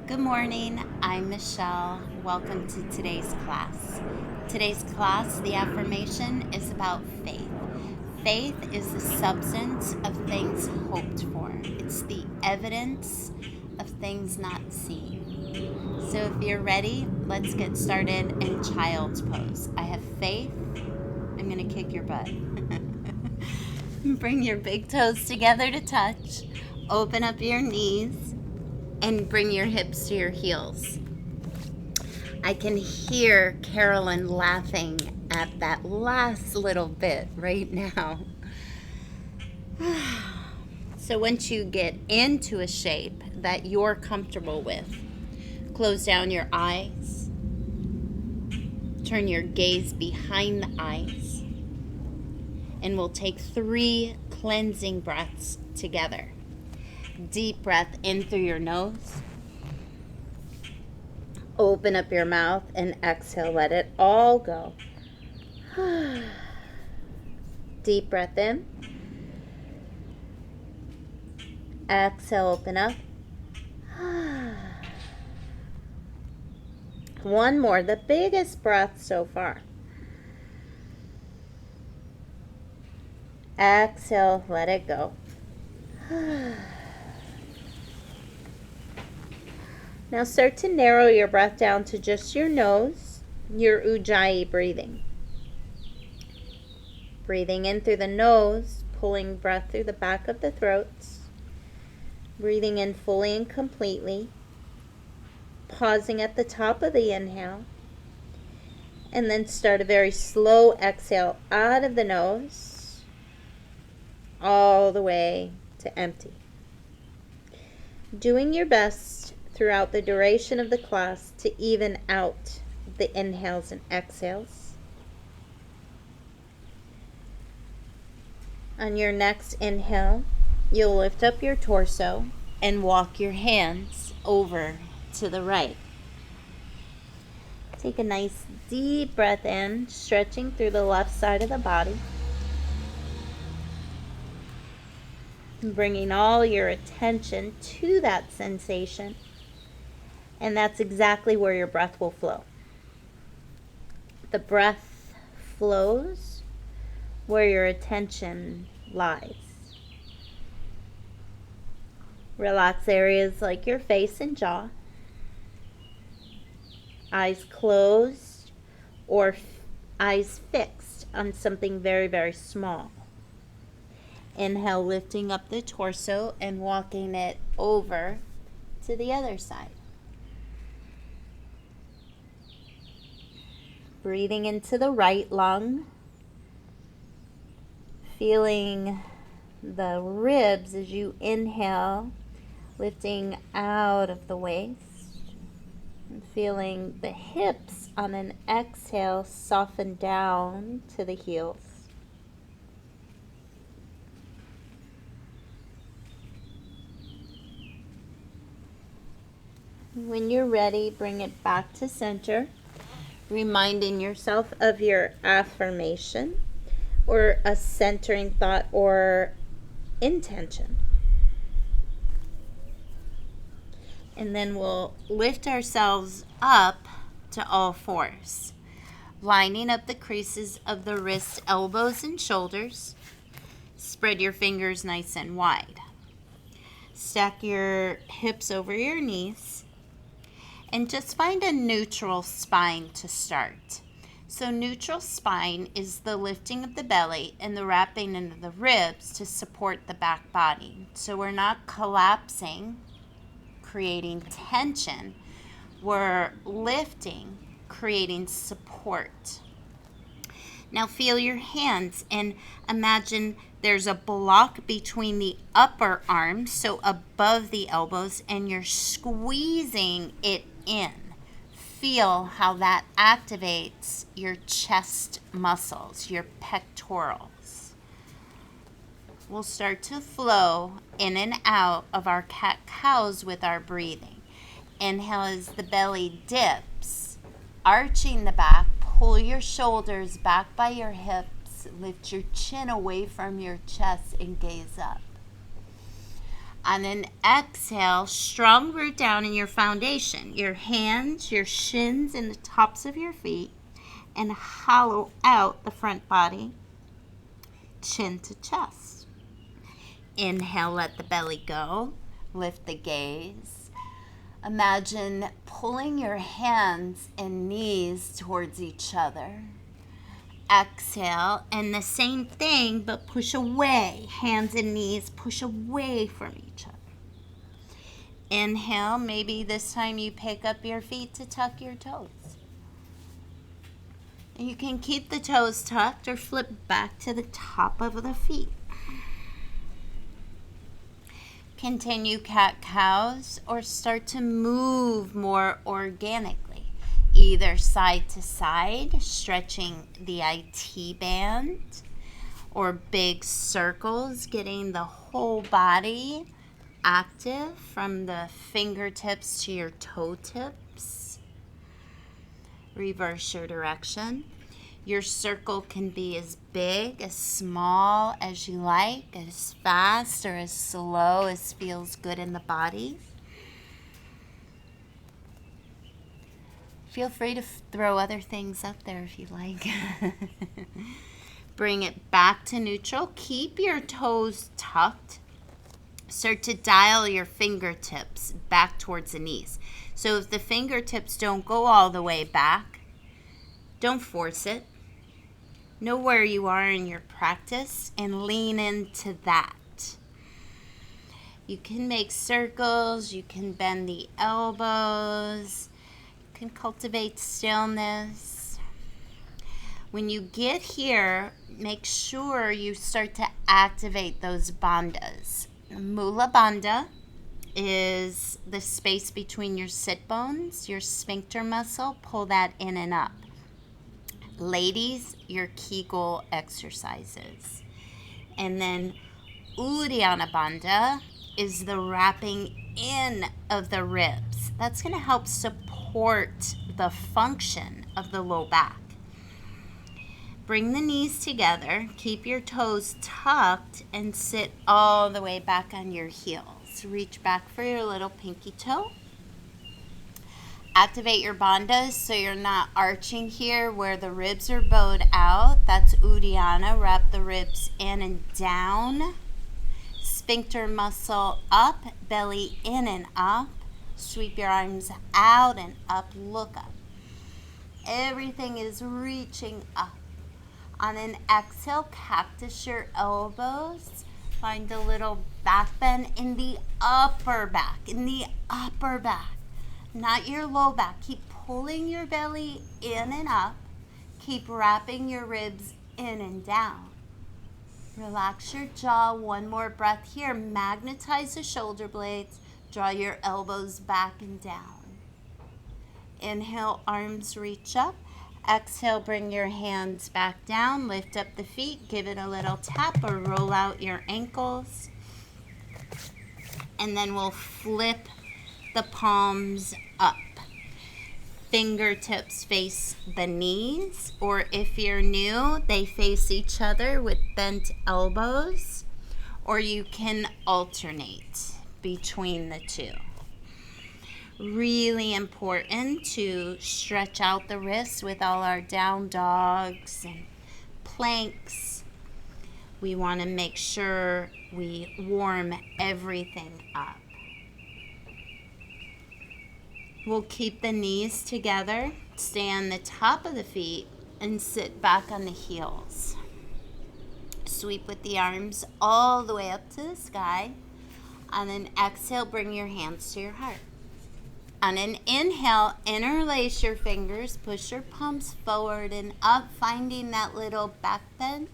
Good morning, I'm Michelle. Welcome to today's class. Today's class, the affirmation is about faith. Faith is the substance of things hoped for, it's the evidence of things not seen. So if you're ready, let's get started in child's pose. I have faith. I'm going to kick your butt. Bring your big toes together to touch. Open up your knees and bring your hips to your heels. I can hear Carolyn laughing at that last little bit right now. So once you get into a shape that you're comfortable with, close down your eyes, turn your gaze behind the eyes, and we'll take 3 cleansing breaths together. Deep breath in through your nose. Open up your mouth and exhale. Let it all go. Deep breath in. Exhale, open up. One more, the biggest breath so far. Exhale, let it go. Now start to narrow your breath down to just your nose, your Ujjayi breathing. Breathing in through the nose, pulling breath through the back of the throat. Breathing in fully and completely. Pausing at the top of the inhale. And then start a very slow exhale out of the nose, all the way to empty. Doing your best throughout the duration of the class to even out the inhales and exhales. On your next inhale, you'll lift up your torso and walk your hands over to the right. Take a nice deep breath in, stretching through the left side of the body. Bringing all your attention to that sensation. And that's exactly where your breath will flow. The breath flows where your attention lies. Relax areas like your face and jaw. Eyes closed or eyes fixed on something very, very small. Inhale, lifting up the torso and walking it over to the other side. Breathing into the right lung. Feeling the ribs as you inhale, lifting out of the waist. And feeling the hips on an exhale soften down to the heels. When you're ready, bring it back to center, reminding yourself of your affirmation or a centering thought or intention. And then we'll lift ourselves up to all fours, lining up the creases of the wrists, elbows, and shoulders. Spread your fingers nice and wide. Stack your hips over your knees. And just find a neutral spine to start. So neutral spine is the lifting of the belly and the wrapping into the ribs to support the back body. So we're not collapsing, creating tension. We're lifting, creating support. Now feel your hands and imagine there's a block between the upper arms, so above the elbows, and you're squeezing it in. Feel how that activates your chest muscles, your pectorals. We'll start to flow in and out of our cat-cows with our breathing. Inhale as the belly dips, arching the back. Pull your shoulders back by your hips. Lift your chin away from your chest and gaze up. On an exhale, strong root down in your foundation, your hands, your shins, and the tops of your feet, and hollow out the front body, chin to chest. Inhale, let the belly go. Lift the gaze. Imagine pulling your hands and knees towards each other. Exhale, and the same thing, but push away. Hands and knees push away from each other. Inhale, maybe this time you pick up your feet to tuck your toes. And you can keep the toes tucked or flip back to the top of the feet. Continue cat-cows or start to move more organically, either side to side, stretching the IT band, or big circles, getting the whole body active from the fingertips to your toe tips. Reverse your direction. Your circle can be as big, as small as you like, as fast or as slow as feels good in the body. Feel free to throw other things up there if you like. Bring it back to neutral. Keep your toes tucked. Start to dial your fingertips back towards the knees. So if the fingertips don't go all the way back, don't force it. Know where you are in your practice and lean into that. You can make circles, you can bend the elbows, you can cultivate stillness. When you get here, make sure you start to activate those bandhas. Mula bandha is the space between your sit bones, your sphincter muscle. Pull that in and up. Ladies, your Kegel exercises. And then Uddiyana bandha is the wrapping in of the ribs. That's going to help support the function of the low back. Bring the knees together, keep your toes tucked, and sit all the way back on your heels. Reach back for your little pinky toe. Activate your bandhas so you're not arching here where the ribs are bowed out. That's Uddiyana. Wrap the ribs in and down. Sphincter muscle up, belly in and up. Sweep your arms out and up, look up. Everything is reaching up. On an exhale, cactus your elbows. Find a little back bend in the upper back, not your low back. Keep pulling your belly in and up. Keep wrapping your ribs in and down. Relax your jaw. One more breath here. Magnetize the shoulder blades. Draw your elbows back and down. Inhale, arms reach up. Exhale, bring your hands back down. Lift up the feet. Give it a little tap or roll out your ankles. And then we'll flip the palms up. Fingertips face the knees, or if you're new, they face each other with bent elbows, or you can alternate between the two. Really important to stretch out the wrists with all our down dogs and planks. We want to make sure we warm everything up. We'll keep the knees together, stay on the top of the feet, and sit back on the heels. Sweep with the arms all the way up to the sky. On an exhale, bring your hands to your heart. On an inhale, interlace your fingers, push your palms forward and up, finding that little back bend.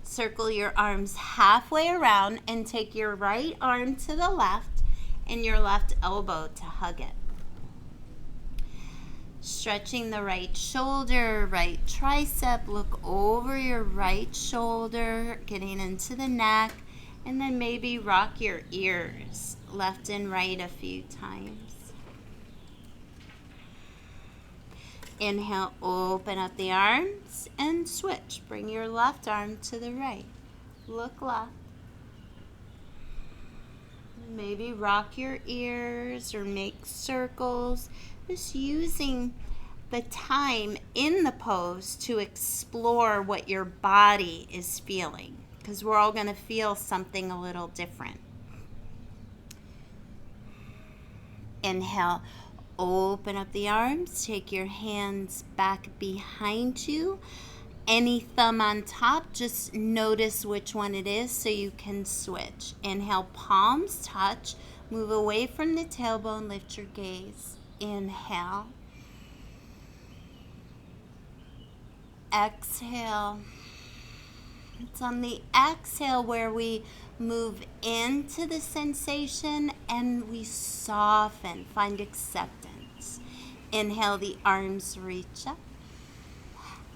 Circle your arms halfway around and take your right arm to the left and your left elbow to hug it. Stretching the right shoulder, right tricep, look over your right shoulder, getting into the neck, and then maybe rock your ears left and right a few times. Inhale, open up the arms and switch. Bring your left arm to the right. Look left. Maybe rock your ears or make circles. Just using the time in the pose to explore what your body is feeling, because we're all going to feel something a little different. Inhale, open up the arms, take your hands back behind you. Any thumb on top, just notice which one it is so you can switch. Inhale, palms touch, move away from the tailbone, lift your gaze. Inhale. Exhale. It's on the exhale where we move into the sensation and we soften, find acceptance. Inhale, the arms reach up.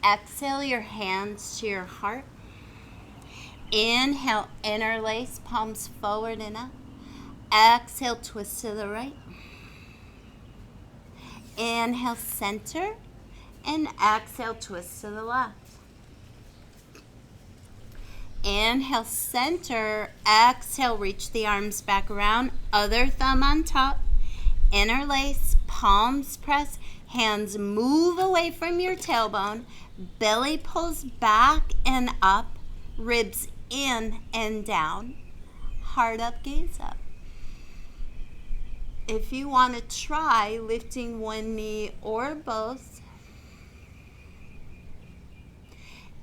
Exhale, your hands to your heart. Inhale, interlace, palms forward and up. Exhale, twist to the right. Inhale, center. And exhale, twist to the left. Inhale, center. Exhale, reach the arms back around. Other thumb on top. Interlace, palms press. Hands move away from your tailbone. Belly pulls back and up. Ribs in and down. Heart up, gaze up. If you want to try lifting one knee or both,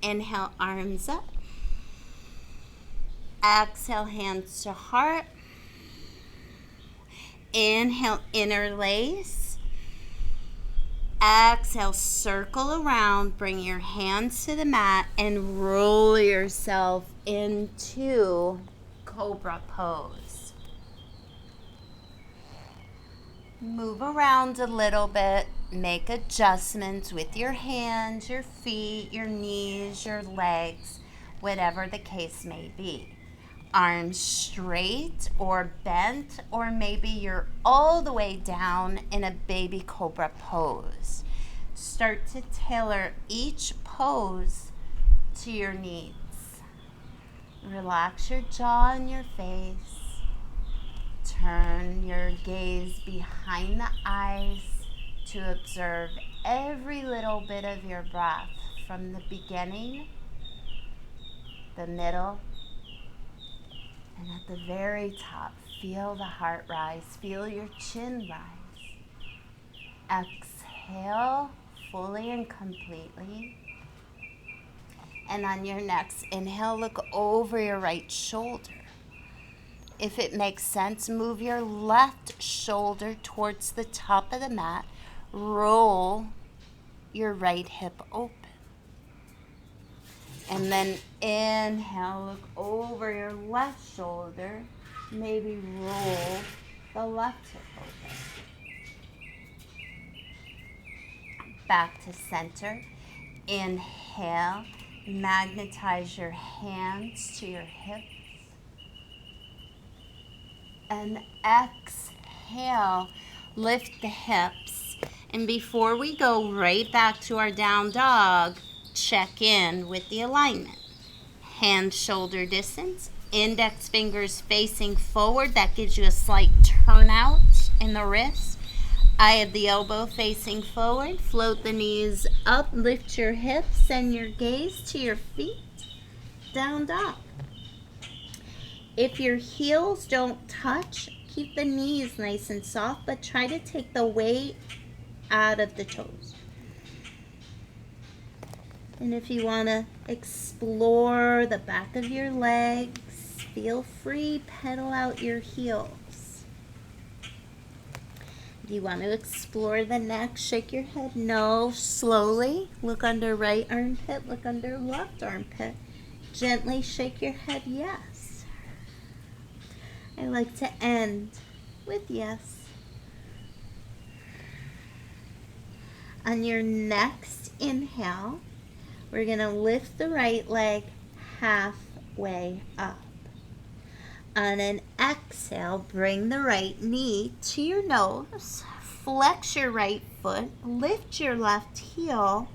inhale, arms up. Exhale, hands to heart. Inhale, interlace. Exhale, circle around. Bring your hands to the mat and roll yourself into Cobra pose. Move around a little bit. Make adjustments with your hands, your feet, your knees, your legs, whatever the case may be. Arms straight or bent, or maybe you're all the way down in a baby cobra pose. Start to tailor each pose to your needs. Relax your jaw and your face. Turn your gaze behind the eyes to observe every little bit of your breath from the beginning, the middle, and at the very top. Feel the heart rise. Feel your chin rise. Exhale fully and completely. And on your next inhale, look over your right shoulder. If it makes sense, move your left shoulder towards the top of the mat. Roll your right hip open. And then inhale, look over your left shoulder. Maybe roll the left hip open. Back to center. Inhale, magnetize your hands to your hips. And exhale, lift the hips. And before we go right back to our down dog, check in with the alignment. Hand shoulder distance, index fingers facing forward. That gives you a slight turnout in the wrist. Eye of the elbow facing forward. Float the knees up, lift your hips, send your gaze to your feet. Down dog. If your heels don't touch, keep the knees nice and soft, but try to take the weight out of the toes. And if you want to explore the back of your legs, feel free, pedal out your heels. If you want to explore the neck, shake your head no, slowly. Look under right armpit, look under left armpit. Gently shake your head yes. I like to end with yes. On your next inhale, we're going to lift the right leg halfway up. On an exhale, bring the right knee to your nose. flex your right foot, lift your left heel.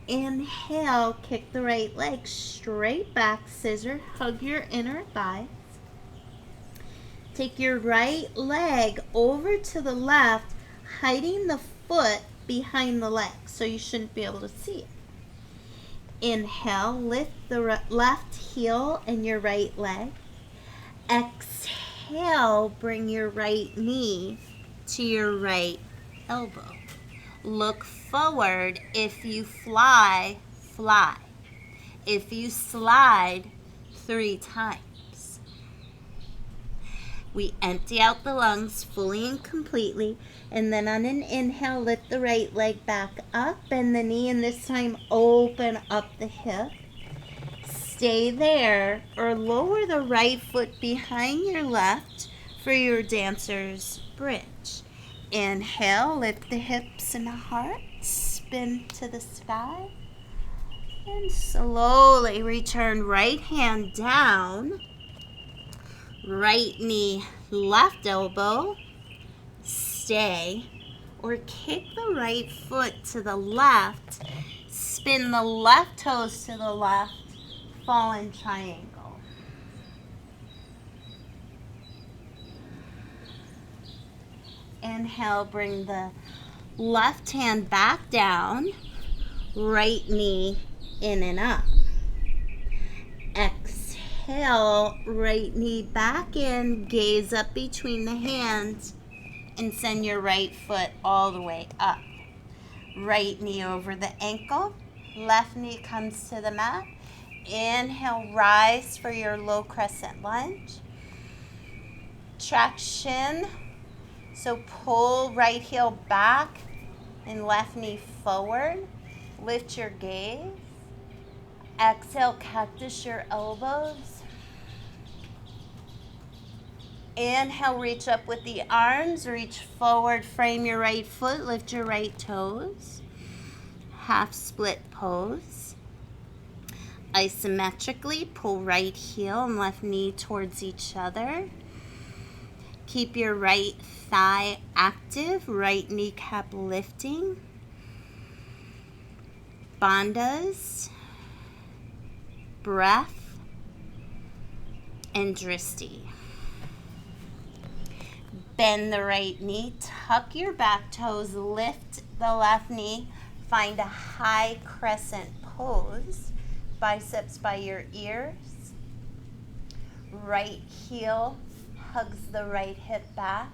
Inhale, kick the right leg straight back, scissor, hug your inner thigh. Take your right leg over to the left, hiding the foot behind the leg, so you shouldn't be able to see it. Inhale, lift the left heel and your right leg. Exhale, bring your right knee to your right elbow. Look forward. If you fly, fly. If you slide, 3 times. We empty out the lungs fully and completely, and then on an inhale, lift the right leg back up, bend the knee, and this time open up the hip. Stay there or lower the right foot behind your left for your dancer's bridge. Inhale, lift the hips and the heart, spin to the sky, and slowly return right hand down, right knee, left elbow, stay, or kick the right foot to the left, spin the left toes to the left, fallen triangle. Inhale, bring the left hand back down, right knee in and up. Exhale, right knee back in, gaze up between the hands, and send your right foot all the way up. Right knee over the ankle, left knee comes to the mat. Inhale, rise for your low crescent lunge. Traction. So pull right heel back and left knee forward. Lift your gaze. Exhale, cactus your elbows. Inhale, reach up with the arms. Reach forward, frame your right foot. Lift your right toes. Half split pose. Isometrically, pull right heel and left knee towards each other. Keep your right thigh active, right kneecap lifting. Bandhas, breath, and dristi. Bend the right knee, tuck your back toes, lift the left knee, find a high crescent pose. Biceps by your ears. Right heel hugs the right hip back.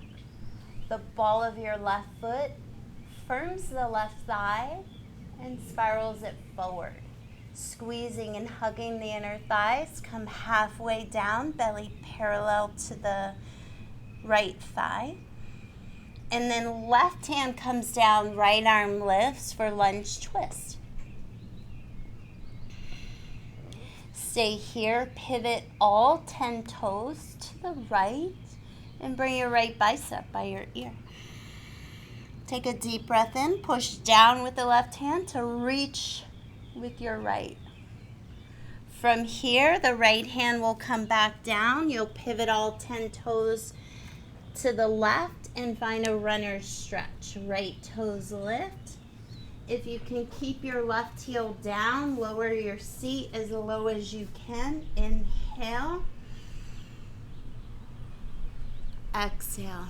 The ball of your left foot firms the left thigh and spirals it forward. Squeezing and hugging the inner thighs, come halfway down, belly parallel to the right thigh. And then left hand comes down, right arm lifts for lunge twist. Stay here, pivot all 10 toes to the right and bring your right bicep by your ear. Take a deep breath in, push down with the left hand to reach with your right. From here, the right hand will come back down. You'll pivot all 10 toes to the left and find a runner's stretch. Right toes lift. If you can keep your left heel down, lower your seat as low as you can. Inhale. Exhale.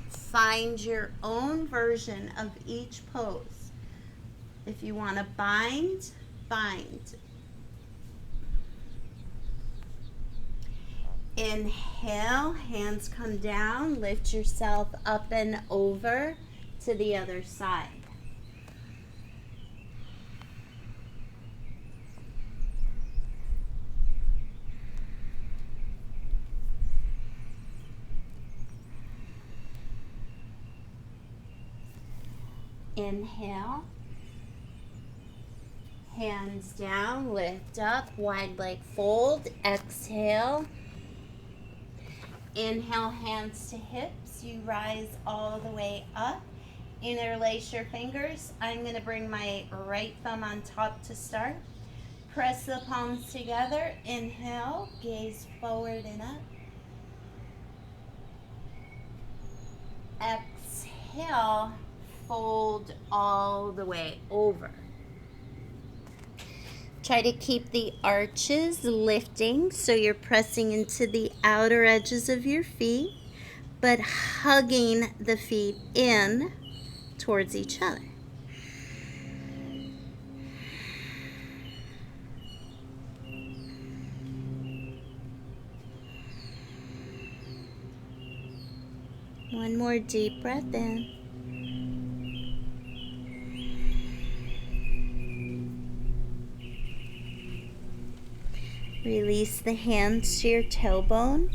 Find your own version of each pose. If you want to bind, bind. Inhale, hands come down, lift yourself up and over to the other side. Inhale, hands down, lift up, wide leg fold. Exhale. Inhale, hands to hips. You rise all the way up. Interlace your fingers. I'm going to bring my right thumb on top to start. Press the palms together. Inhale, gaze forward and up. exhale, fold all the way over. Try to keep the arches lifting so you're pressing into the outer edges of your feet, but hugging the feet in towards each other. One more deep breath in. Release the hands to your tailbone,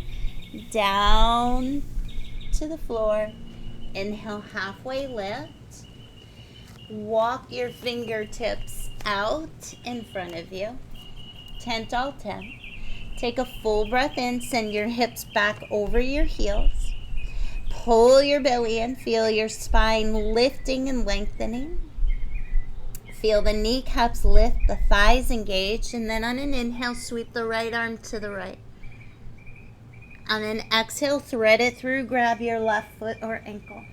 down to the floor. Inhale, halfway lift. Walk your fingertips out in front of you. 10 all 10. Take a full breath in, send your hips back over your heels. Pull your belly in, feel your spine lifting and lengthening. Feel the kneecaps lift, the thighs engage, and then on an inhale, sweep the right arm to the right. On an exhale, thread it through, grab your left foot or ankle.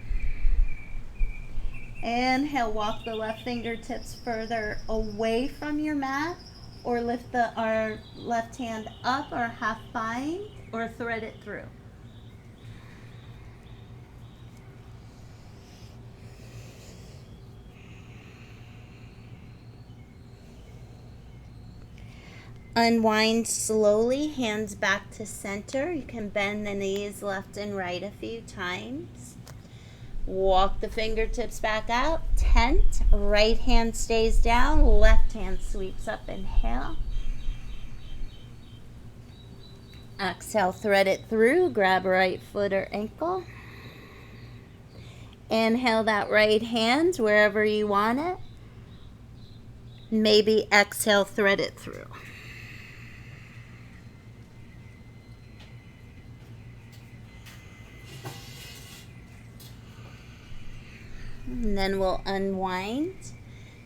Inhale, walk the left fingertips further away from your mat, or lift our left hand up or half bind, or thread it through. Unwind slowly, hands back to center. You can bend the knees left and right a few times. Walk the fingertips back out. Tent. Right hand stays down. Left hand sweeps up. Inhale. Exhale, thread it through. Grab right foot or ankle. Inhale that right hand wherever you want it. Maybe exhale, thread it through. And then we'll unwind,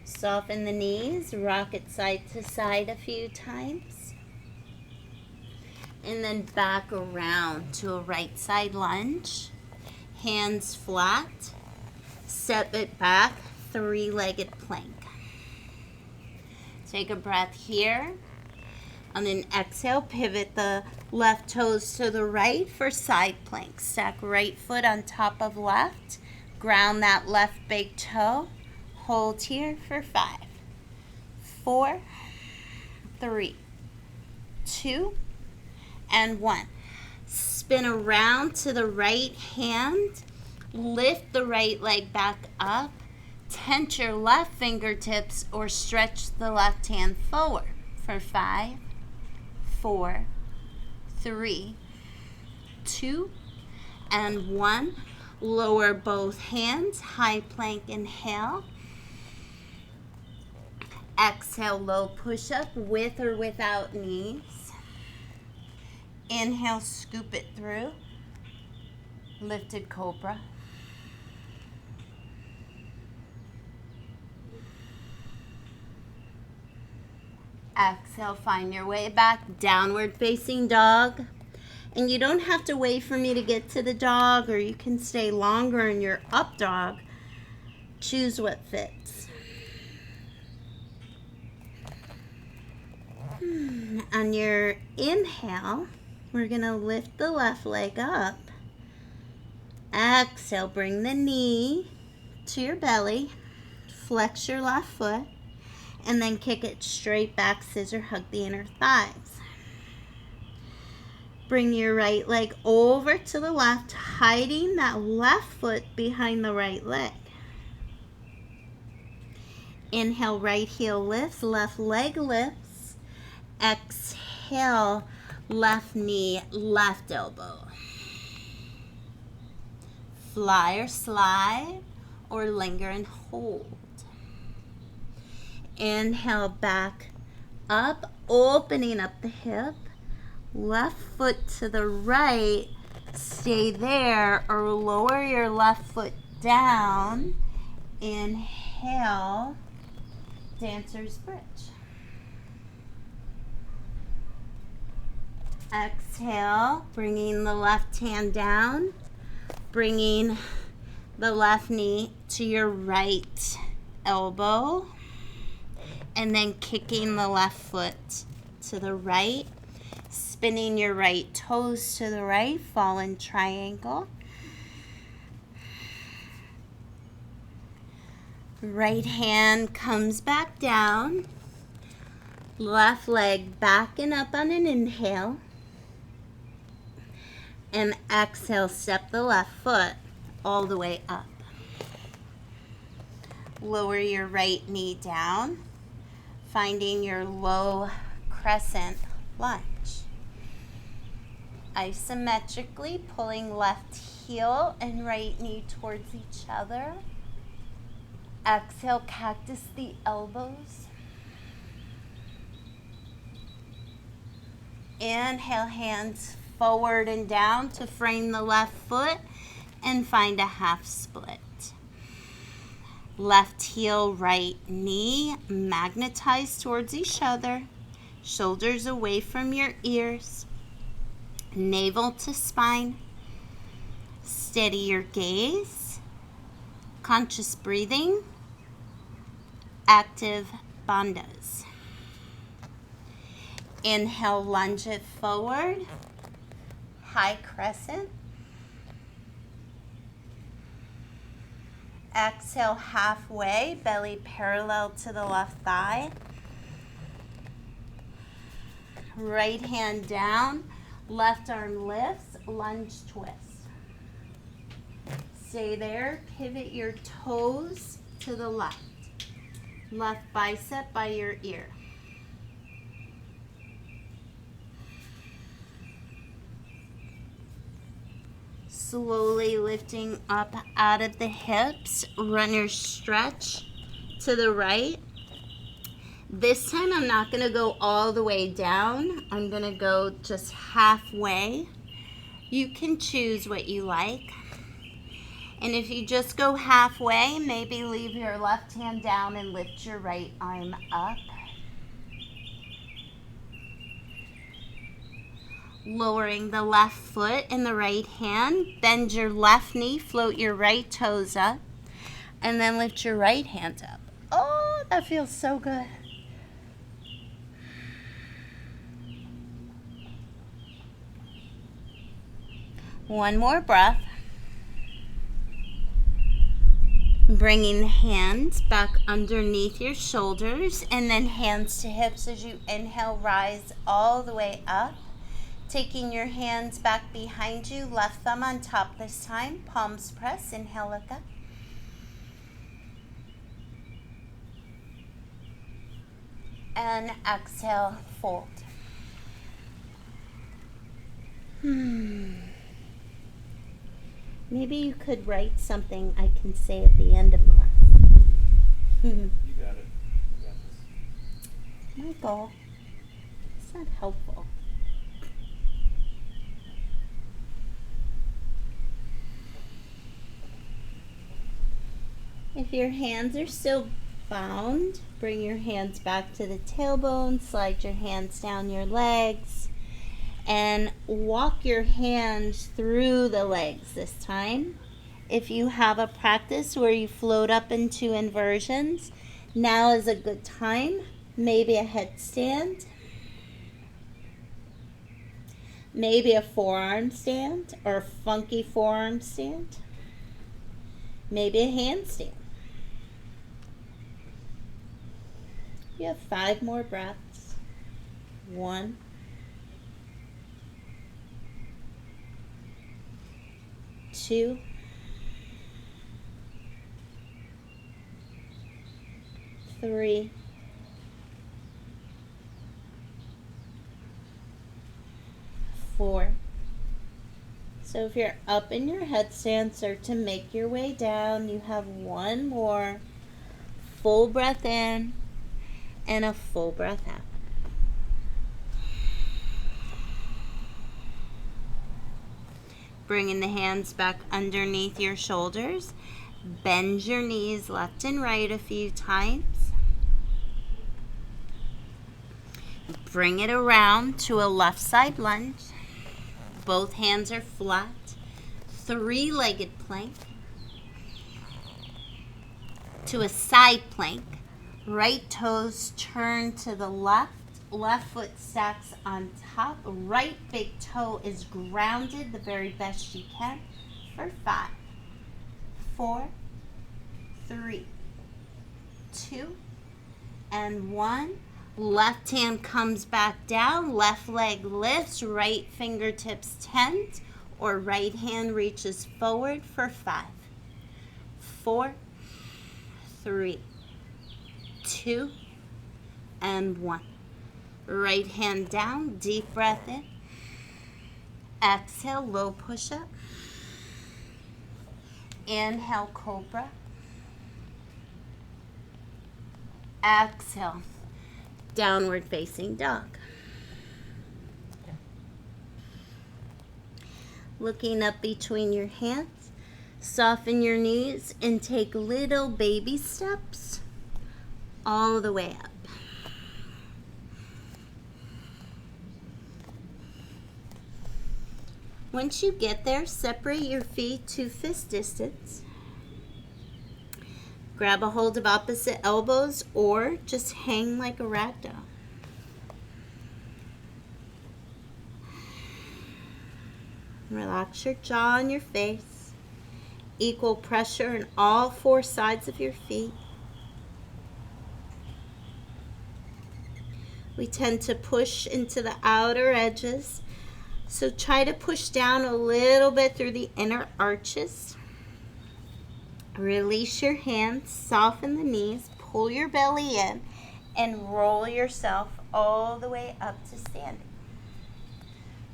soften the knees, rock it side to side a few times. And then back around to a right side lunge. Hands flat, step it back, three-legged plank. Take a breath here. On an exhale, pivot the left toes to the right for side plank. Stack right foot on top of left. Ground that left big toe. Hold here for 5, 4, 3, 2, and 1. Spin around to the right hand. Lift the right leg back up. Tent your left fingertips or stretch the left hand forward for 5, 4, 3, 2, and 1. Lower both hands, high plank, inhale. Exhale, low push-up with or without knees. Inhale, scoop it through. Lifted cobra. Exhale, find your way back, downward facing dog. And you don't have to wait for me to get to the dog, or you can stay longer in your up dog. Choose what fits. On your inhale, we're going to lift the left leg up. Exhale, bring the knee to your belly. Flex your left foot. And then kick it straight back, scissor hug the inner thighs. Bring your right leg over to the left, hiding that left foot behind the right leg. Inhale, right heel lifts, left leg lifts. Exhale, left knee, left elbow. Fly or slide or linger and hold. Inhale, back up, opening up the hip. Left foot to the right, stay there, or lower your left foot down. Inhale, dancer's bridge. Exhale, bringing the left hand down, bringing the left knee to your right elbow, and then kicking the left foot to the right, spinning your right toes to the right, fallen triangle. Right hand comes back down, left leg back and up on an inhale, and exhale, step the left foot all the way up. Lower your right knee down, finding your low crescent lunge. Isometrically pulling left heel and right knee towards each other. Exhale, cactus the elbows. Inhale, hands forward and down to frame the left foot and find a half split. Left heel, right knee, magnetize towards each other. Shoulders away from your ears. Navel to spine. Steady your gaze. Conscious breathing. Active bandhas. Inhale, lunge it forward. High crescent. Exhale, halfway, belly parallel to the left thigh. Right hand down, left arm lifts, lunge twist. Stay there, pivot your toes to the left. Left bicep by your ear. Slowly lifting up out of the hips, run your stretch to the right. This time I'm not going to go all the way down. I'm going to go just halfway. You can choose what you like. And if you just go halfway, maybe leave your left hand down and lift your right arm up. Lowering the left foot and the right hand. Bend your left knee, float your right toes up, and then lift your right hand up. Oh, that feels so good. One more breath. Bringing the hands back underneath your shoulders, and then hands to hips as you inhale, rise all the way up. Taking your hands back behind you, left thumb on top this time, palms press, inhale, look up. And exhale, fold. Maybe you could write something I can say at the end of class. You got it. You got this. Michael, it's not helpful. If your hands are still bound, bring your hands back to the tailbone, slide your hands down your legs, and walk your hands through the legs this time. If you have a practice where you float up into inversions, now is a good time. Maybe a headstand, maybe a forearm stand or a funky forearm stand, maybe a handstand. You have 5 more breaths. 1, 2, 3, 4. So if you're up in your headstand, start to make your way down. You have 1 more full breath in and a full breath out. Bringing the hands back underneath your shoulders. Bend your knees left and right a few times. Bring it around to a left side lunge. Both hands are flat. 3-legged plank. to a side plank. Right toes turn to the left. Left foot stacks on top. Right big toe is grounded the very best you can for 5, 4, 3, 2, and 1. Left hand comes back down. Left leg lifts. Right fingertips tent, or right hand reaches forward for 5, 4, 3, 2, and 1. Right hand down, deep breath in. Exhale, low push-up. Inhale, cobra. Exhale, downward facing dog. Looking up between your hands, soften your knees and take little baby steps all the way up. Once you get there, separate your feet to fist distance. Grab a hold of opposite elbows or just hang like a rag doll. Relax your jaw and your face. Equal pressure in all 4 sides of your feet. We tend to push into the outer edges, so try to push down a little bit through the inner arches. Release your hands, soften the knees, pull your belly in, and roll yourself all the way up to standing.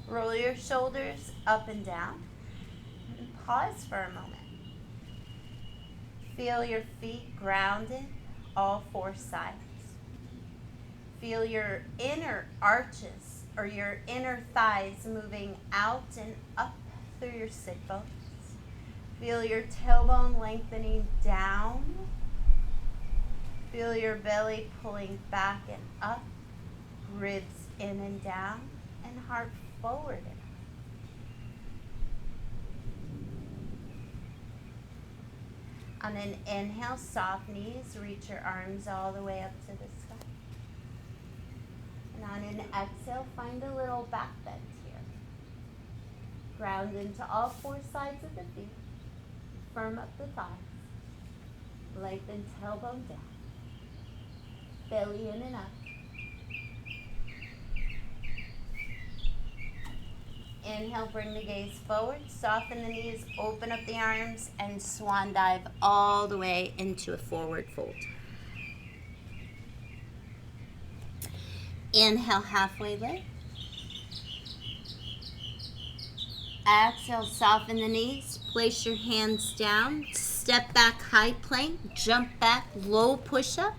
Roll your shoulders up and down, and pause for a moment. Feel your feet grounded, all 4 sides. Feel your inner arches or your inner thighs moving out and up through your sit bones. Feel your tailbone lengthening down. Feel your belly pulling back and up, ribs in and down, and heart forward and up. On an inhale, soft knees, reach your arms all the way up to the sky. And on an exhale, find a little back bend here. Ground into all 4 sides of the feet. Firm up the thighs. Lengthen tailbone down. Belly in and up. Inhale, bring the gaze forward. Soften the knees, open up the arms, and swan dive all the way into a forward fold. Inhale, halfway lift. Exhale, soften the knees. Place your hands down. Step back, high plank. Jump back, low push-up.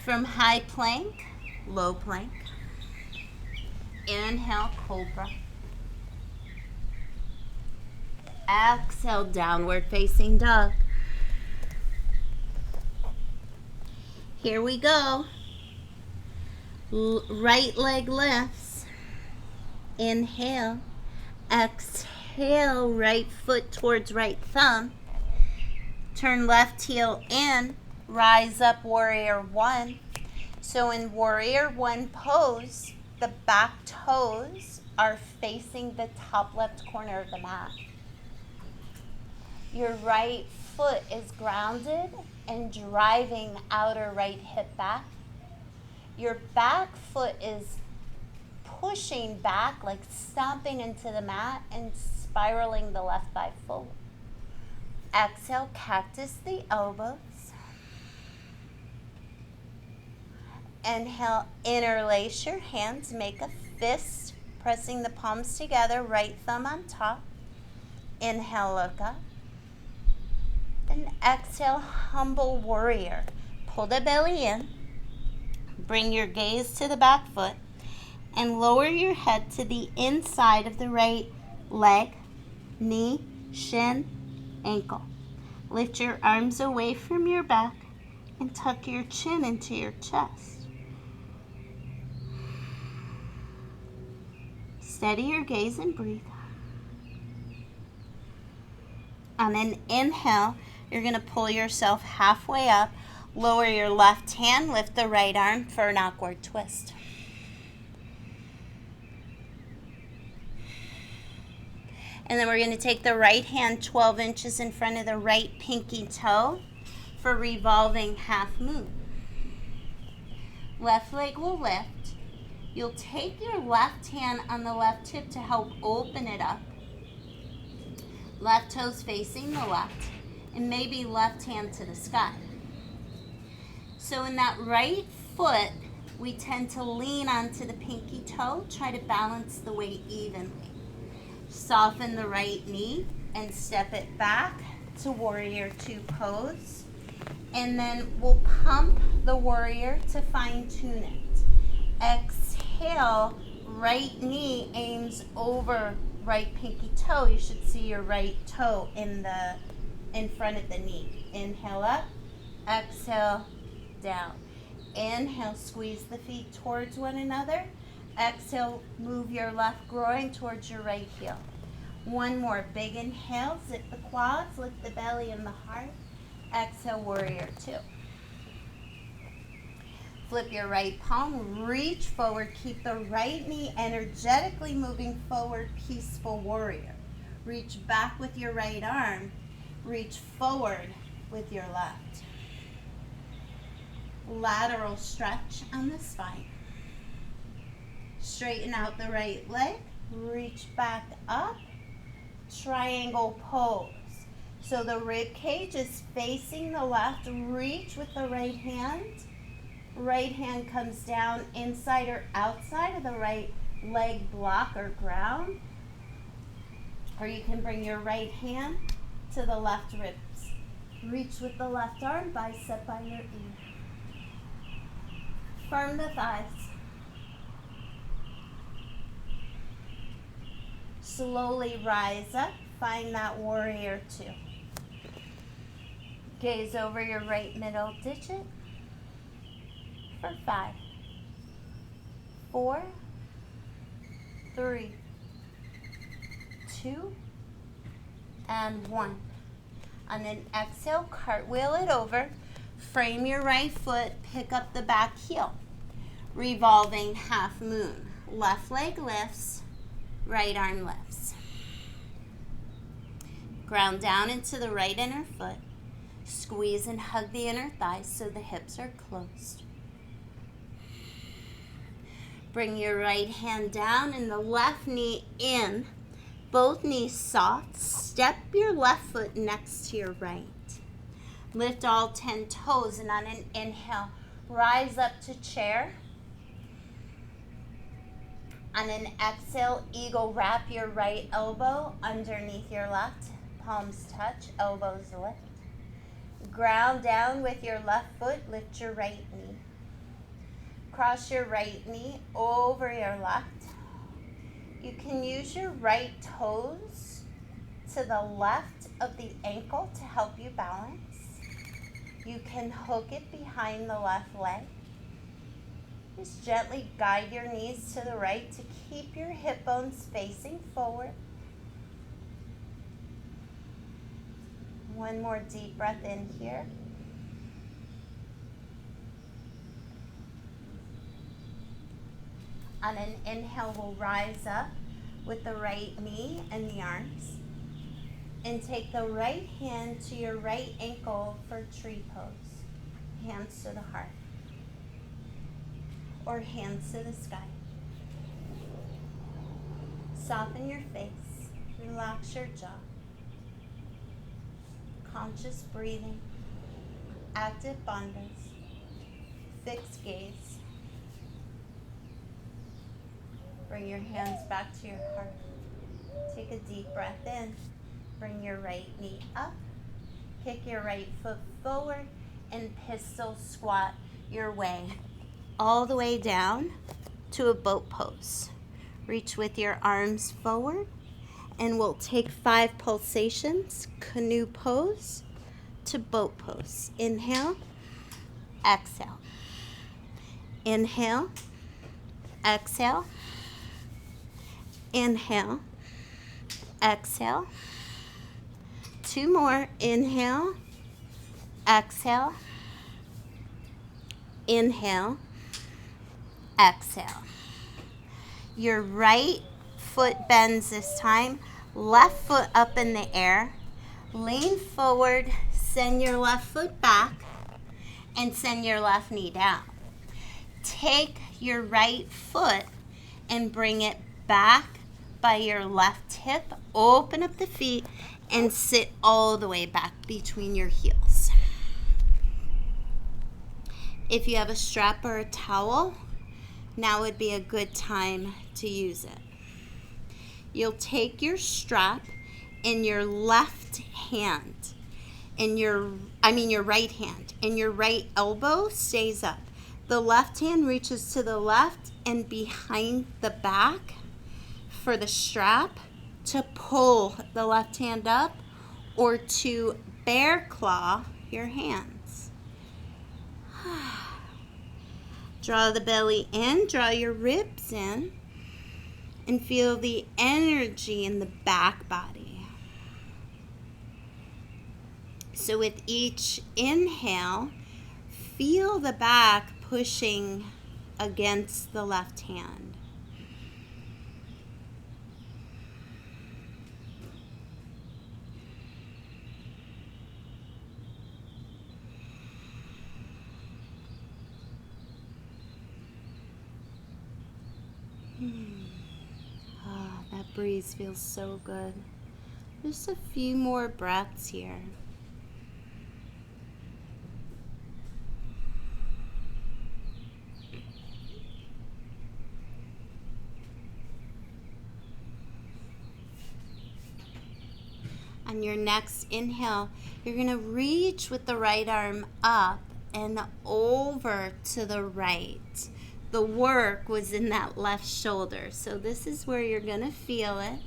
From high plank, low plank. Inhale, cobra. Exhale, downward facing dog. Here we go. Right leg lifts. Inhale. Exhale, right foot towards right thumb. Turn left heel in. Rise up, warrior 1. So in warrior 1 pose, the back toes are facing the top left corner of the mat. Your right foot is grounded and driving outer right hip back. Your back foot is pushing back, like stomping into the mat and spiraling the left thigh forward. Exhale, cactus the elbows. Inhale, interlace your hands, make a fist, pressing the palms together, right thumb on top. Inhale, look up. And exhale, humble warrior. Pull the belly in. Bring your gaze to the back foot and lower your head to the inside of the right leg, knee, shin, ankle. Lift your arms away from your back and tuck your chin into your chest. Steady your gaze and breathe. On an inhale, You're going to pull yourself halfway up. Lower your left hand, lift the right arm for an awkward twist. And then we're going to take the right hand 12 inches in front of the right pinky toe for revolving half moon. Left leg will lift. You'll take your left hand on the left hip to help open it up. Left toes facing the left, and maybe left hand to the sky. So in that right foot, we tend to lean onto the pinky toe, try to balance the weight evenly. Soften the right knee and step it back to warrior two pose. And then we'll pump the warrior to fine tune it. Exhale, right knee aims over right pinky toe. You should see your right toe in front of the knee. Inhale up, exhale down. Inhale, squeeze the feet towards one another. Exhale, move your left groin towards your right heel. One more big inhale, zip the quads, lift the belly and the heart. Exhale, warrior two. Flip your right palm, reach forward, keep the right knee energetically moving forward, peaceful warrior. Reach back with your right arm, reach forward with your left. Lateral stretch on the spine. Straighten out the right leg, reach back up, triangle pose. So the rib cage is facing the left, reach with the right hand. Right hand comes down inside or outside of the right leg block or ground. Or you can bring your right hand to the left ribs. Reach with the left arm, bicep by your ear. Firm the thighs. Slowly rise up, find that warrior two. Gaze over your right middle digit for 5, 4, 3, 2, and 1. On an exhale, cartwheel it over, frame your right foot, pick up the back heel. Revolving half moon. Left leg lifts, right arm lifts. Ground down into the right inner foot. Squeeze and hug the inner thighs so the hips are closed. Bring your right hand down and the left knee in. Both knees soft. Step your left foot next to your right. Lift all 10 toes, and on an inhale, rise up to chair. On an exhale, eagle, wrap your right elbow underneath your left. Palms touch, elbows lift. Ground down with your left foot, lift your right knee. Cross your right knee over your left. You can use your right toes to the left of the ankle to help you balance. You can hook it behind the left leg. Just gently guide your knees to the right to keep your hip bones facing forward. One more deep breath in here. On an inhale, we'll rise up with the right knee and the arms. And take the right hand to your right ankle for tree pose. Hands to the heart. Or hands to the sky. Soften your face. Relax your jaw. Conscious breathing. Active bandhas. Fixed gaze. Bring your hands back to your heart. Take a deep breath in. Bring your right knee up. Kick your right foot forward and pistol squat your way all the way down to a boat pose. Reach with your arms forward and we'll take 5 pulsations, canoe pose to boat pose. Inhale, exhale. Inhale, exhale. Inhale, exhale. 2 more. Inhale, Exhale. Inhale. Exhale. Your right foot bends this time. Left foot up in the air. Lean forward. Send your left foot back. And send your left knee down. Take your right foot and bring it back by your left hip. Open up the feet and sit all the way back between your heels. If you have a strap or a towel, now would be a good time to use it. You'll take your strap in your left hand, your right hand, and your right elbow stays up. The left hand reaches to the left and behind the back for the strap to pull the left hand up or to bear claw your hands. Draw the belly in, draw your ribs in, and feel the energy in the back body. So with each inhale, feel the back pushing against the left hand. Oh, that breeze feels so good. Just a few more breaths here. On your next inhale, you're going to reach with the right arm up and over to the right. The work was in that left shoulder, so this is where you're going to feel it.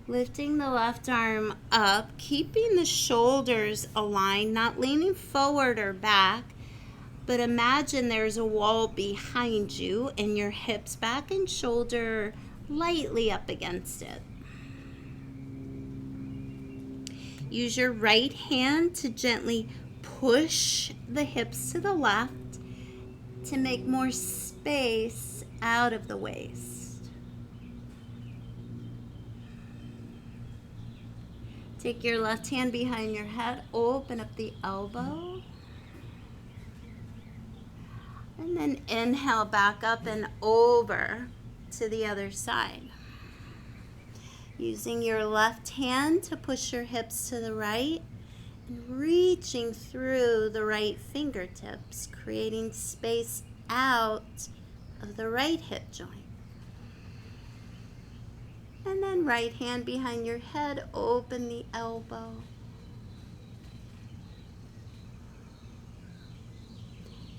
Lifting the left arm up, keeping the shoulders aligned, not leaning forward or back, but imagine there's a wall behind you and your hips back and shoulder lightly up against it. Use your right hand to gently push the hips to the left to make more space out of the waist. Take your left hand behind your head, open up the elbow, and then inhale back up and over to the other side. Using your left hand to push your hips to the right and reaching through the right fingertips, creating space out of the right hip joint. And then right hand behind your head, open the elbow.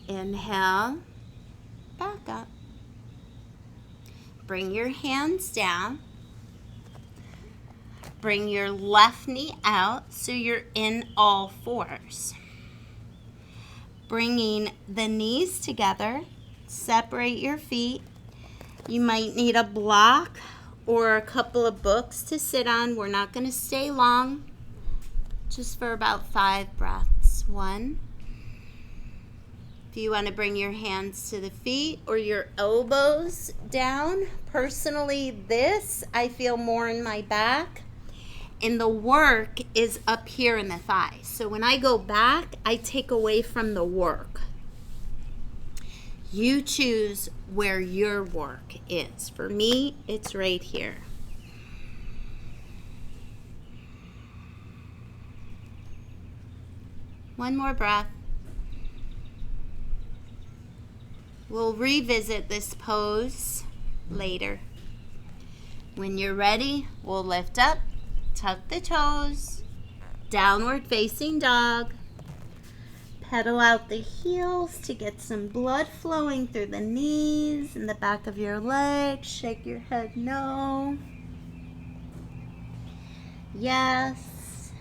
Inhale, back up. Bring your hands down. Bring your left knee out so you're in all fours. Bringing the knees together, separate your feet. You might need a block or a couple of books to sit on. We're not going to stay long, just for about 5 breaths. 1. If you want to bring your hands to the feet or your elbows down. Personally, this I feel more in my back. And the work is up here in the thighs. So when I go back, I take away from the work. You choose where your work is. For me, it's right here. One more breath. We'll revisit this pose later. When you're ready, we'll lift up. Tuck the toes, downward facing dog. Pedal out the heels to get some blood flowing through the knees and the back of your legs. Shake your head no. Yes.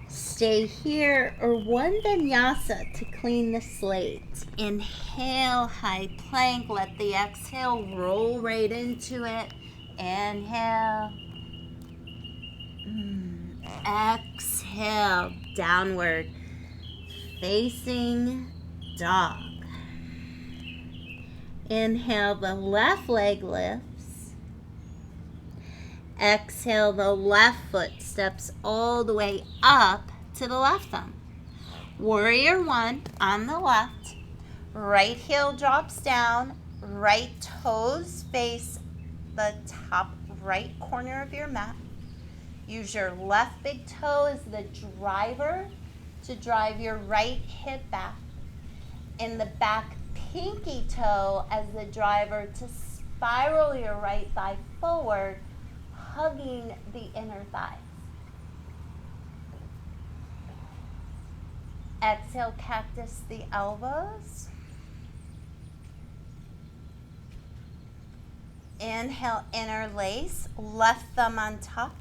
Stay here or one vinyasa to clean the slate. Inhale, high plank. Let the exhale roll right into it. Inhale. Exhale, downward facing dog. Inhale, the left leg lifts. Exhale, the left foot steps all the way up to the left thumb. Warrior one on the left. Right heel drops down. Right toes face the top right corner of your mat. Use your left big toe as the driver to drive your right hip back. And the back pinky toe as the driver to spiral your right thigh forward, hugging the inner thighs. Exhale, cactus the elbows. Inhale, interlace, left thumb on top.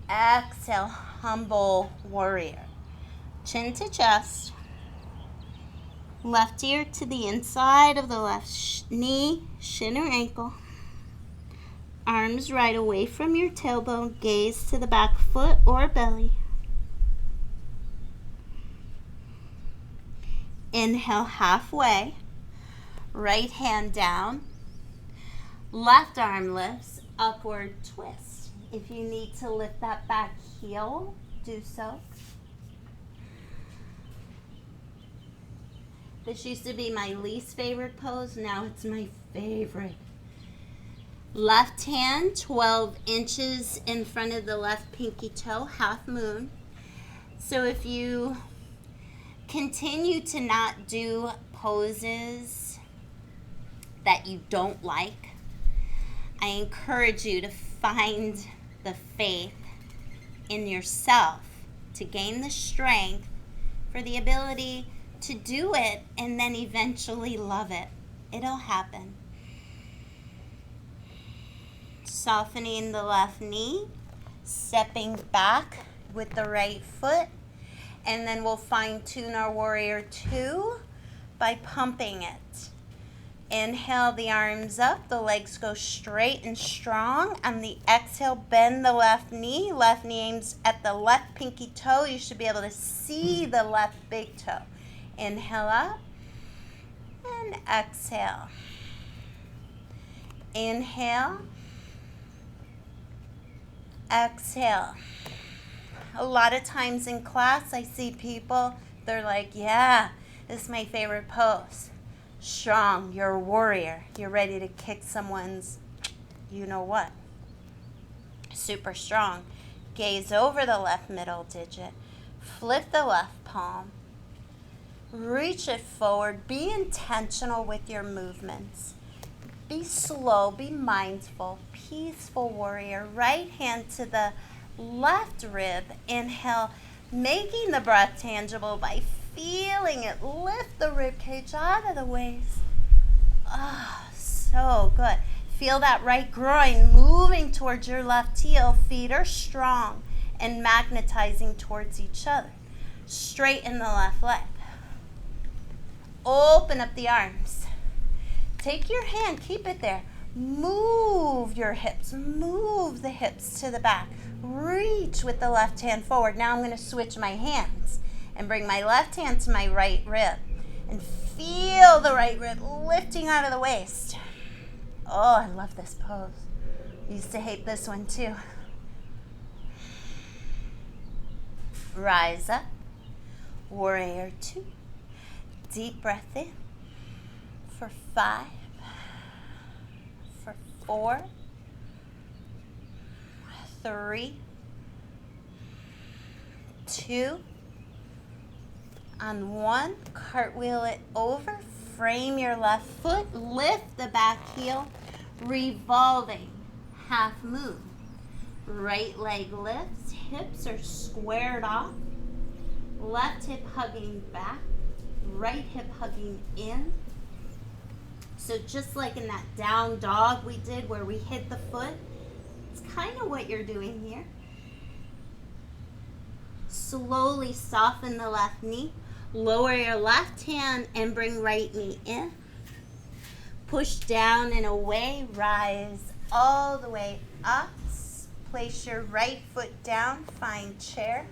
Exhale, humble warrior. Chin to chest. Left ear to the inside of the left knee, shin or ankle. Arms right away from your tailbone, gaze to the back foot or belly. Inhale halfway, right hand down, left arm lifts, upward twist. If you need to lift that back heel, do so. This used to be my least favorite pose, now it's my favorite. Left hand 12 inches in front of the left pinky toe, half moon. So if you continue to not do poses that you don't like, I encourage you to find the faith in yourself to gain the strength for the ability to do it and then eventually love it. It'll happen. Softening the left knee, stepping back with the right foot, and then we'll fine-tune our warrior two by pumping it. Inhale the arms up, the legs go straight and strong. On the exhale, bend the left knee aims at the left pinky toe. You should be able to see the left big toe. Inhale up and exhale. Inhale. Exhale. A lot of times in class I see people, they're like, yeah, this is my favorite pose. Strong, you're a warrior. You're ready to kick someone's, you know what. Super strong. Gaze over the left middle digit. Flip the left palm. Reach it forward. Be intentional with your movements. Be slow, be mindful, peaceful warrior. Right hand to the left rib. Inhale, making the breath tangible by feeling it. Lift the rib cage out of the waist. Oh, so good. Feel that right groin moving towards your left heel. Feet are strong and magnetizing towards each other. Straighten the left leg. Open up the arms. Take your hand, keep it there. Move your hips, move the hips to the back. Reach with the left hand forward. Now I'm going to switch my hands and bring my left hand to my right rib. And feel the right rib lifting out of the waist. Oh, I love this pose. I used to hate this one too. Rise up. Warrior two. Deep breath in. For 5, for 4, 3, 2, on 1. Cartwheel it over, frame your left foot, lift the back heel, revolving half moon. Right leg lifts, hips are squared off, left hip hugging back, right hip hugging in. So just like in that down dog we did where we hit the foot, it's kind of what you're doing here. Slowly soften the left knee. Lower your left hand and bring right knee in. Push down and away. Rise all the way up. Place your right foot down. Find chair.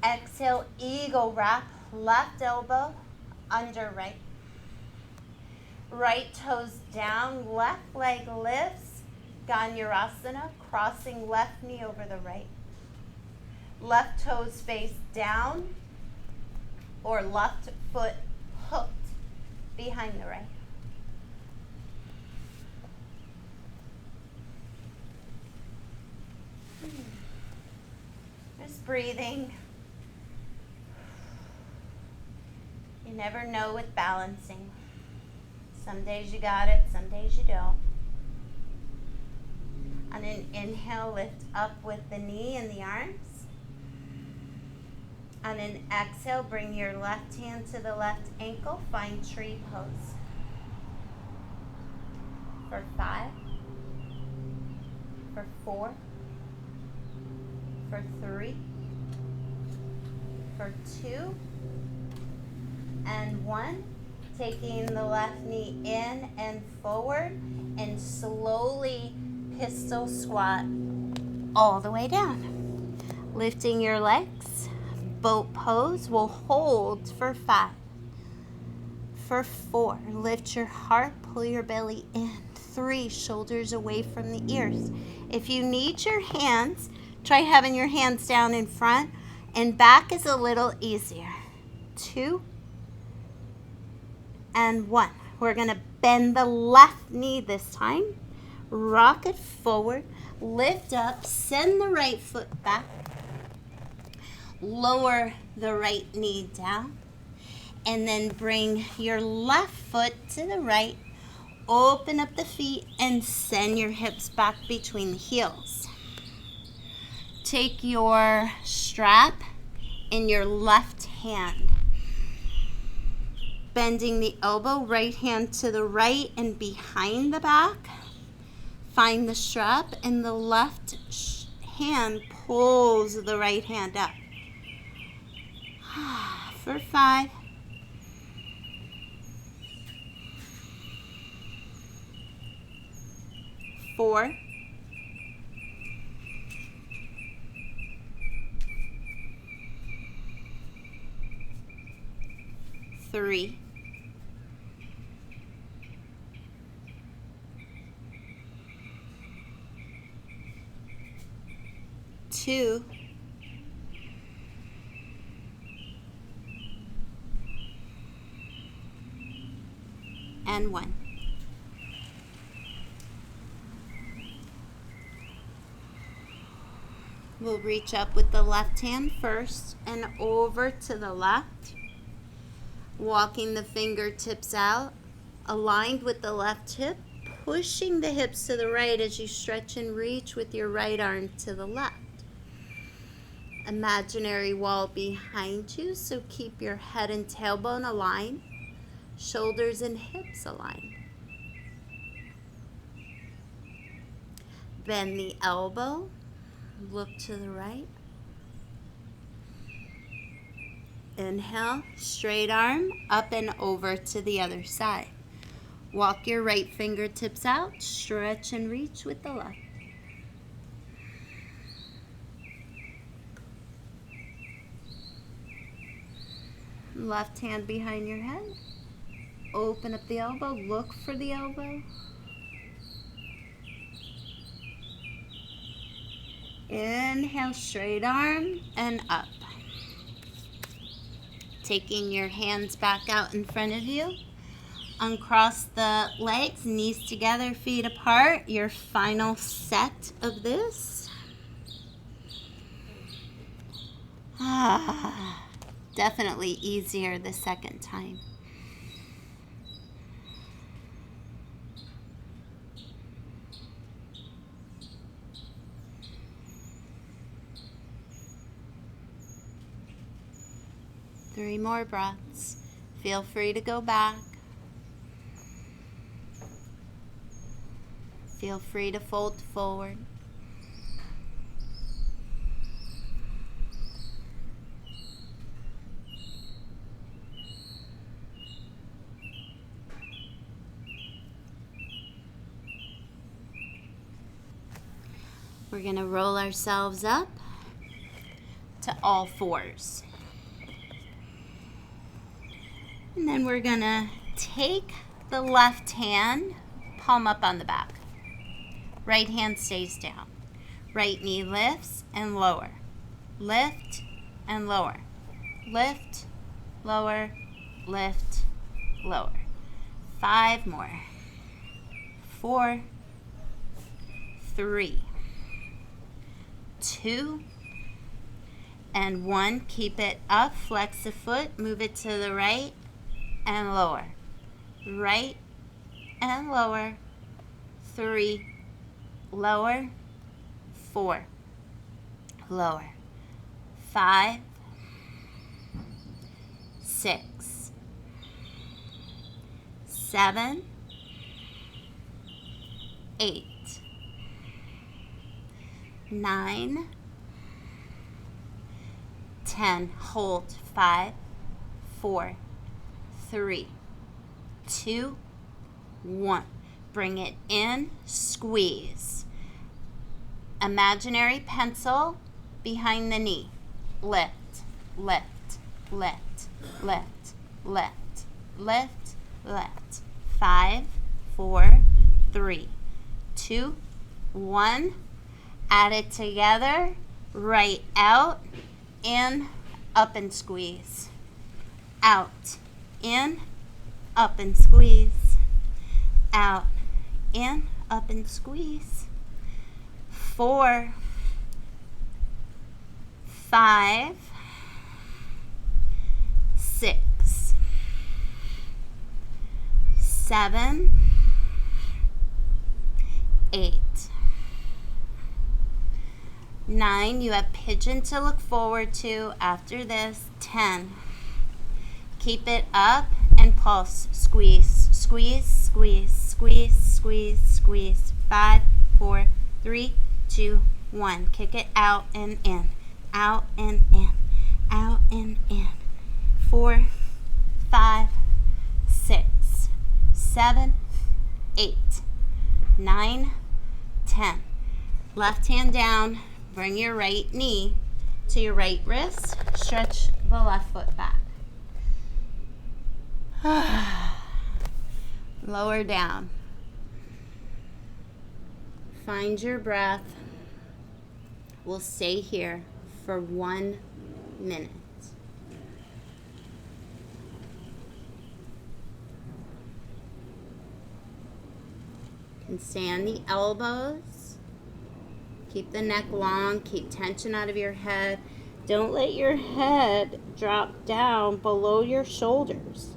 Exhale, eagle wrap, left elbow under right. Right toes down, left leg lifts, Ganyarasana, crossing left knee over the right. Left toes face down or left foot hooked behind the right. Just breathing. You never know with balancing. Some days you got it, some days you don't. On an inhale, lift up with the knee and the arms. On an exhale, bring your left hand to the left ankle, find tree pose. For 5, for 4, for 3, for 2, and 1. Taking the left knee in and forward and slowly pistol squat all the way down. Lifting your legs, boat pose. We'll hold for 5. For 4, lift your heart, pull your belly in. 3, shoulders away from the ears. If you need your hands, try having your hands down in front, and back is a little easier. 2 and 1. We're going to bend the left knee this time. Rock it forward, lift up, send the right foot back. Lower the right knee down, and then bring your left foot to the right. Open up the feet and send your hips back between the heels. Take your strap in your left hand. Bending the elbow, right hand to the right and behind the back. Find the strap and the left hand pulls the right hand up. For 5. 4. 3. 2. And 1. We'll reach up with the left hand first and over to the left. Walking the fingertips out, aligned with the left hip, pushing the hips to the right as you stretch and reach with your right arm to the left. Imaginary wall behind you, so keep your head and tailbone aligned, shoulders and hips aligned. Bend the elbow, look to the right. Inhale, straight arm, up and over to the other side. Walk your right fingertips out, stretch and reach with the left. Left hand behind your head. Open up the elbow, look for the elbow. Inhale, straight arm and up. Taking your hands back out in front of you. Uncross the legs, knees together, feet apart. Your final set of this. Definitely easier the second time. Three more breaths. Feel free to go back. Feel free to fold forward. We're going to roll ourselves up to all fours. And then we're gonna take the left hand, palm up on the back. Right hand stays down. Right knee lifts and lower. Lift and lower. Lift, lower, lift, lower. 5 more. 4, 3, 2, and 1. Keep it up. Flex the foot. Move it to the right and lower. Right and lower. 3, lower. 4, lower. 5, 6, 7, 8, 9, 10. Hold. 5, 4, 3, 2, 1. Bring it in. Squeeze. Imaginary pencil behind the knee. Lift, lift, lift, lift, lift, lift, lift. 5, 4, 3, 2, 1. Add it together. Right out, in, up and squeeze. Out, in, up and squeeze. Out, in, up and squeeze. 4, 5, 6, 7, 8, 9. You have pigeon to look forward to after this. 10. Keep it up and pulse. Squeeze, squeeze, squeeze, squeeze, squeeze, squeeze. 5, 4, 3, 2, 1. Kick it out and in. Out and in. Out and in. 4, 5, 6, 7, 8, 9, 10. Left hand down. Bring your right knee to your right wrist. Stretch the left foot back. Lower down. Find your breath. We'll stay here for 1 minute. You can stay on the elbows. Keep the neck long. Keep tension out of your head. Don't let your head drop down below your shoulders.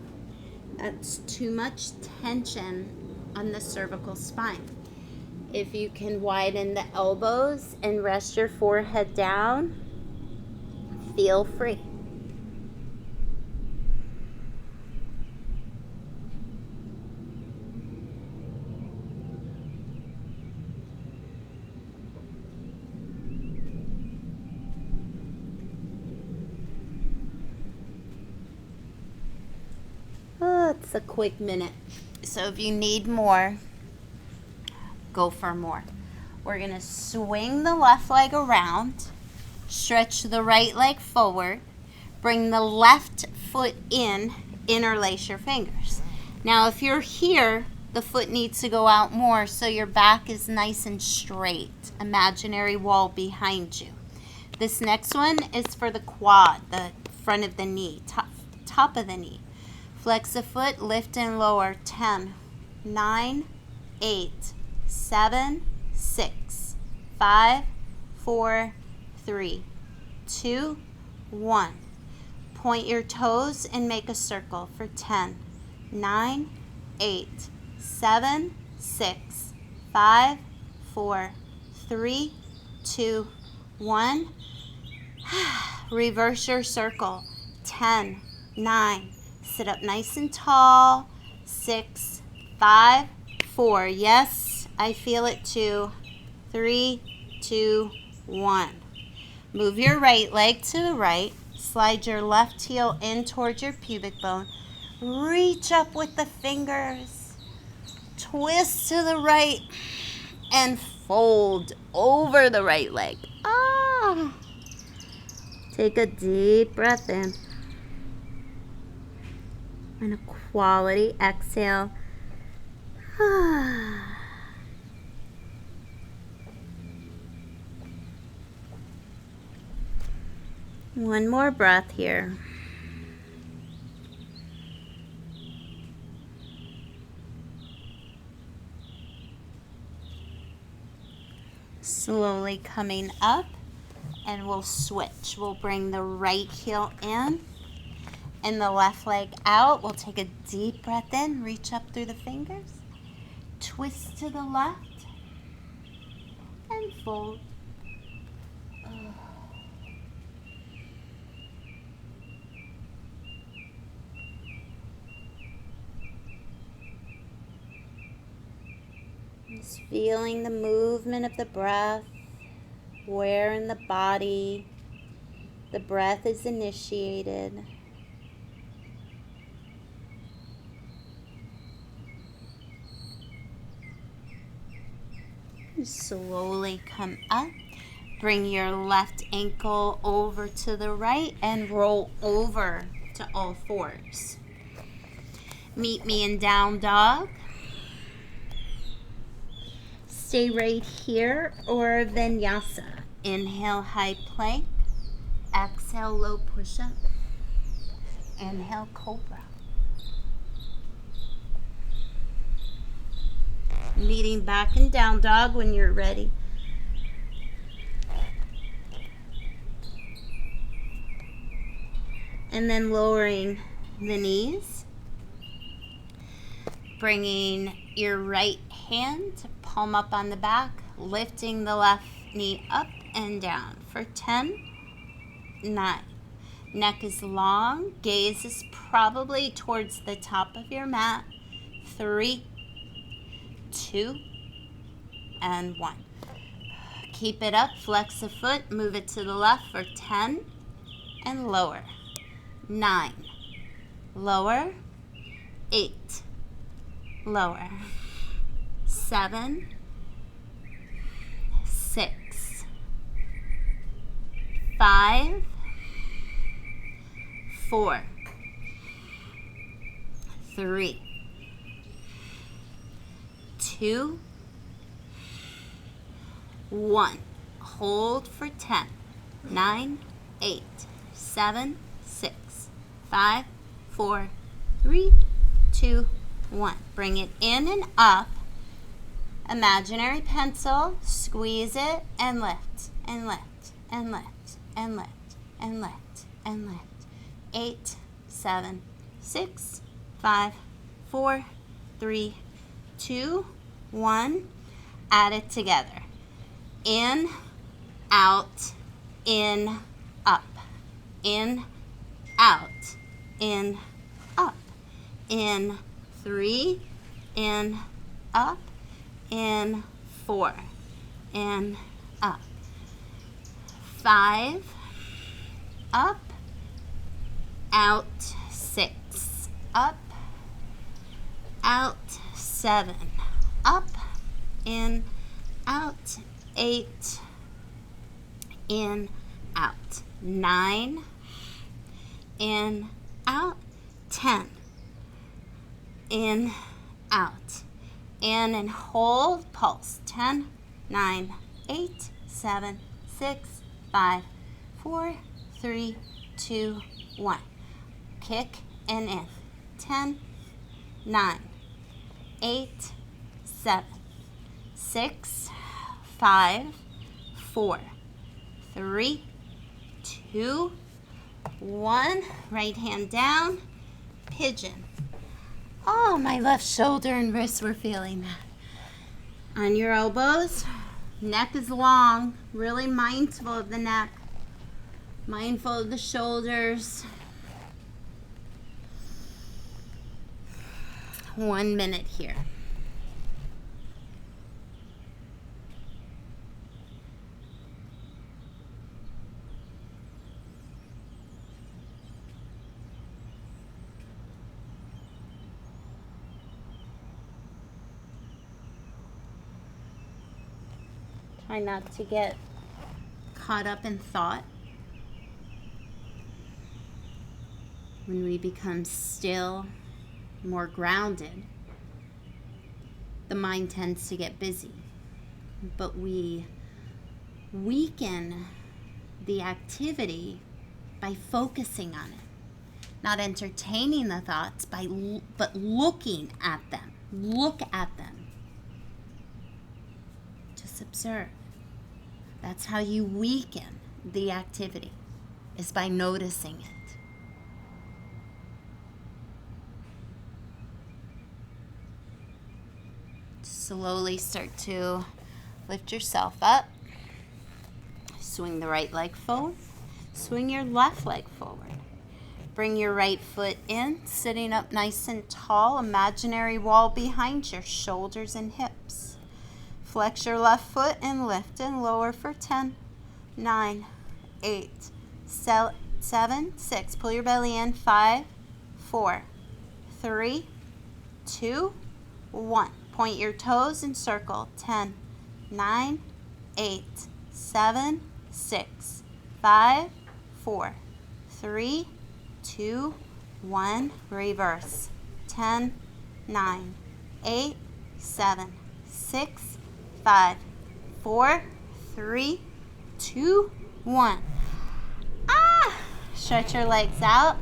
That's too much tension on the cervical spine. If you can widen the elbows and rest your forehead down, feel free. It's a quick minute. So if you need more, go for more. We're going to swing the left leg around, stretch the right leg forward, bring the left foot in, interlace your fingers. Now if you're here, the foot needs to go out more so your back is nice and straight. Imaginary wall behind you. This next one is for the quad, the front of the knee, top of the knee. Flex the foot, lift and lower. 10, 9, 8, 7, 6, 5, 4, 3, 2, 1. Point your toes and make a circle for 10, 9, 8, 7, 6, 5, 4, 3, 2, 1. Reverse your circle. 10, 9. Sit up nice and tall. 6, 5, 4. Yes, I feel it too. 3, 2, 1. Move your right leg to the right. Slide your left heel in towards your pubic bone. Reach up with the fingers. Twist to the right and fold over the right leg. Take a deep breath in. And a quality exhale. One more breath here. Slowly coming up, and we'll switch. We'll bring the right heel in and the left leg out. We'll take a deep breath in, reach up through the fingers, twist to the left, and fold. Just feeling the movement of the breath, where in the body the breath is initiated. Slowly come up. Bring your left ankle over to the right and roll over to all fours. Meet me in down dog. Stay right here, or vinyasa. Inhale, high plank. Exhale, low push-up. Inhale, cobra. Meeting back in down dog when you're ready. And then lowering the knees. Bringing your right hand to palm up on the back, lifting the left knee up and down for 10, 9. Neck is long, gaze is probably towards the top of your mat. 3, 2, and 1. Keep it up, flex a foot, move it to the left for 10, and lower. 9, lower. 8, lower. 7, 6, 5, 4, 3, 2, 1. Hold for 10, 9, 8, 7, 6, 5, 4, 3, 2, 1. Bring it in and up. Imaginary pencil. Squeeze it and lift and lift and lift and lift and lift and lift. 8, 7, 6, 5, 4, 3, 2, 1. Add it together. In, out, in, up. In, out, in, up. In, 3, in, up. In, 4, in, up. 5, up. Out, 6, up. Out, 7, up. In, out. 8, in, out. 9, in, out. 10, in, out. In and hold, pulse. 10, 9, 8, 7, 6, 5, 4, 3, 2, 1. Kick and in. 10, 9, 8, 7, 6, 5, 4, 3, 2, 1. Right hand down. Pigeon. Oh, my left shoulder and wrist were feeling that. On your elbows. Neck is long. Really mindful of the neck. Mindful of the shoulders. 1 minute here. Try not to get caught up in thought. When we become still, more grounded, the mind tends to get busy. But we weaken the activity by focusing on it, not entertaining the thoughts, but looking at them. Look at them. Just observe. That's how you weaken the activity, is by noticing it. Slowly start to lift yourself up. Swing the right leg forward. Swing your left leg forward. Bring your right foot in, sitting up nice and tall. Imaginary wall behind your shoulders and hips. Flex your left foot and lift and lower for 10, 9, 8, 7, 6. Pull your belly in. 5, 4, 3, 2, 1. Point your toes and circle. 10, 9, 8, 7, 6, 5, 4, 3, 2, 1. Reverse. 10, 9, 8, 7, 6, 5, 4, 3, 2, 1. Stretch your legs out.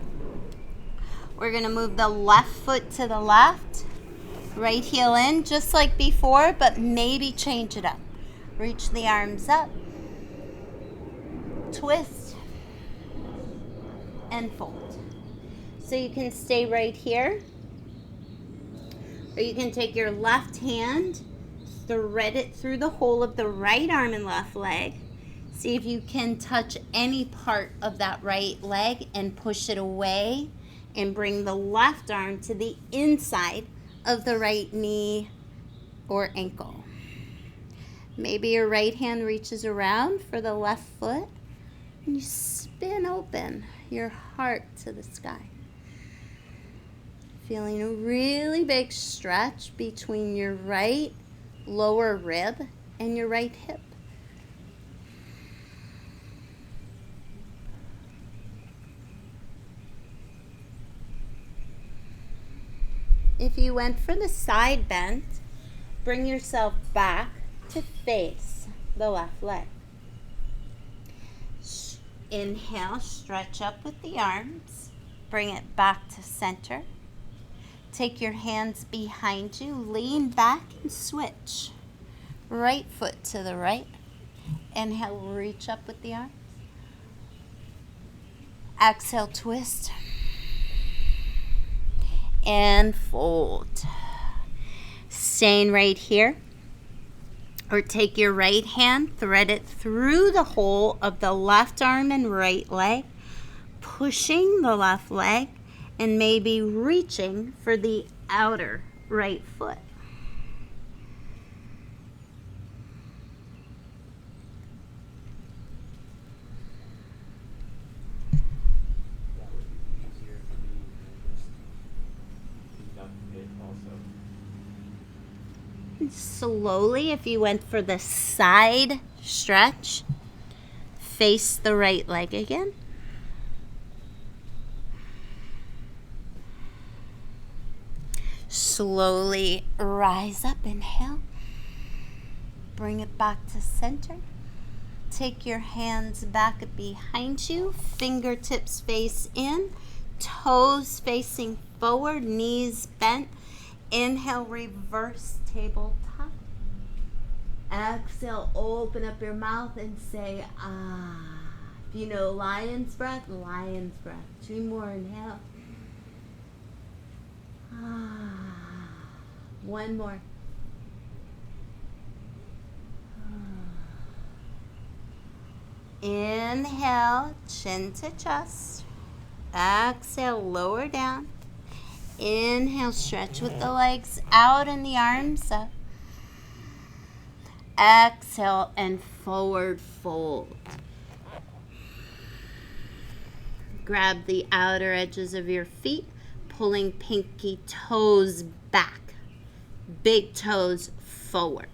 We're going to move the left foot to the left. Right heel in, just like before, but maybe change it up. Reach the arms up. Twist. And fold. So you can stay right here. Or you can take your left hand, thread it through the hole of the right arm and left leg. See if you can touch any part of that right leg and push it away and bring the left arm to the inside of the right knee or ankle. Maybe your right hand reaches around for the left foot and you spin open your heart to the sky. Feeling a really big stretch between your right lower rib and your right hip. If you went for the side bend, bring yourself back to face the left leg. Inhale, stretch up with the arms. Bring it back to center. Take your hands behind you, lean back and switch. Right foot to the right. Inhale, reach up with the arms. Exhale, twist. And fold. Staying right here. Or take your right hand, thread it through the hole of the left arm and right leg, pushing the left leg and maybe reaching for the outer right foot. That would be easier for me to just conduct it also. Slowly, if you went for the side stretch, face the right leg again. Slowly rise up, inhale. Bring it back to center. Take your hands back behind you, fingertips face in, toes facing forward, knees bent. Inhale, reverse tabletop. Exhale, open up your mouth and say, ah. If you know lion's breath, lion's breath. 2 more, inhale. Ah. 1 more. Inhale, chin to chest. Exhale, lower down. Inhale, stretch with the legs out and the arms up. Exhale and forward fold. Grab the outer edges of your feet, pulling pinky toes back. Big toes forward.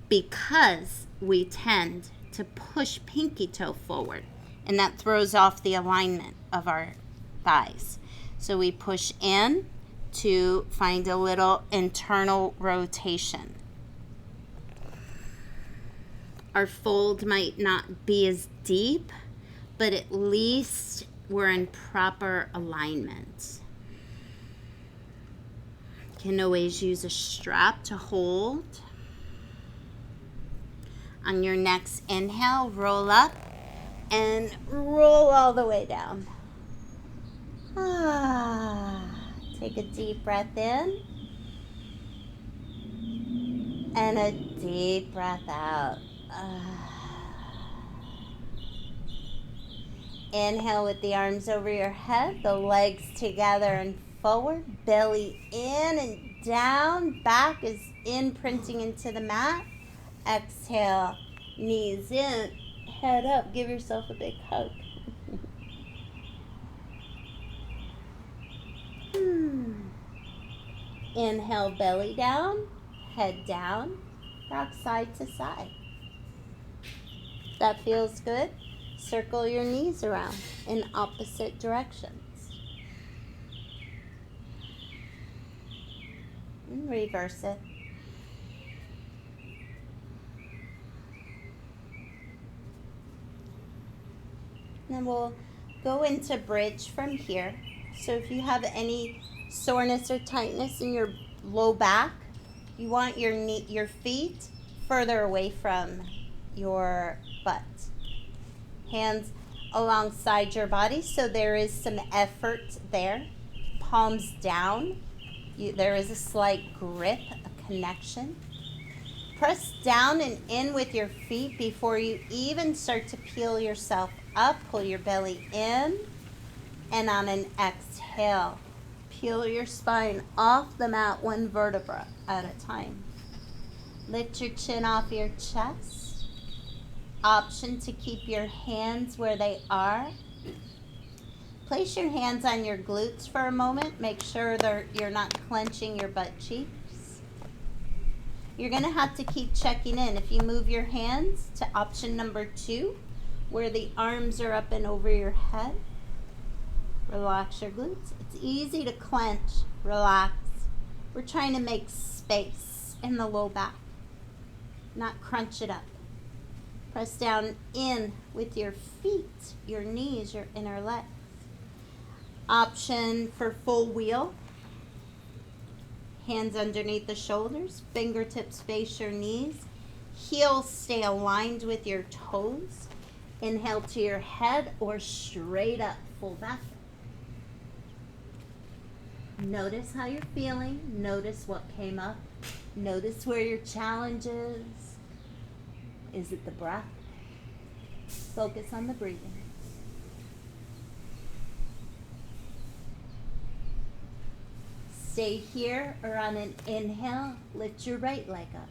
Because we tend to push pinky toe forward, and that throws off the alignment of our thighs. So we push in to find a little internal rotation. Our fold might not be as deep, but at least we're in proper alignment. Can always use a strap to hold. On your next inhale, roll up and roll all the way down. Take a deep breath in and a deep breath out. Inhale with the arms over your head, the legs together and forward, belly in and down, back is imprinting into the mat. Exhale, knees in, head up, give yourself a big hug. Inhale, belly down, head down, rock side to side. That feels good. Circle your knees around in opposite directions. And reverse it. Then we'll go into bridge from here. So if you have any soreness or tightness in your low back, you want your feet further away from your butt. Hands alongside your body, so there is some effort there. Palms down. There is a slight grip, a connection. Press down and in with your feet before you even start to peel yourself up. Pull your belly in, and on an exhale, peel your spine off the mat one vertebra at a time. Lift your chin off your chest. Option to keep your hands where they are. Place your hands on your glutes for a moment. Make sure you're not clenching your butt cheeks. You're going to have to keep checking in. If you move your hands to option number 2, where the arms are up and over your head, relax your glutes. It's easy to clench, relax. We're trying to make space in the low back, not crunch it up. Press down in with your feet, your knees, your inner legs. Option for full wheel. Hands underneath the shoulders, fingertips face your knees. Heels stay aligned with your toes. Inhale to your head or straight up, full back. Notice how you're feeling. Notice what came up. Notice where your challenge is. Is it the breath? Focus on the breathing. Stay here, or on an inhale, lift your right leg up.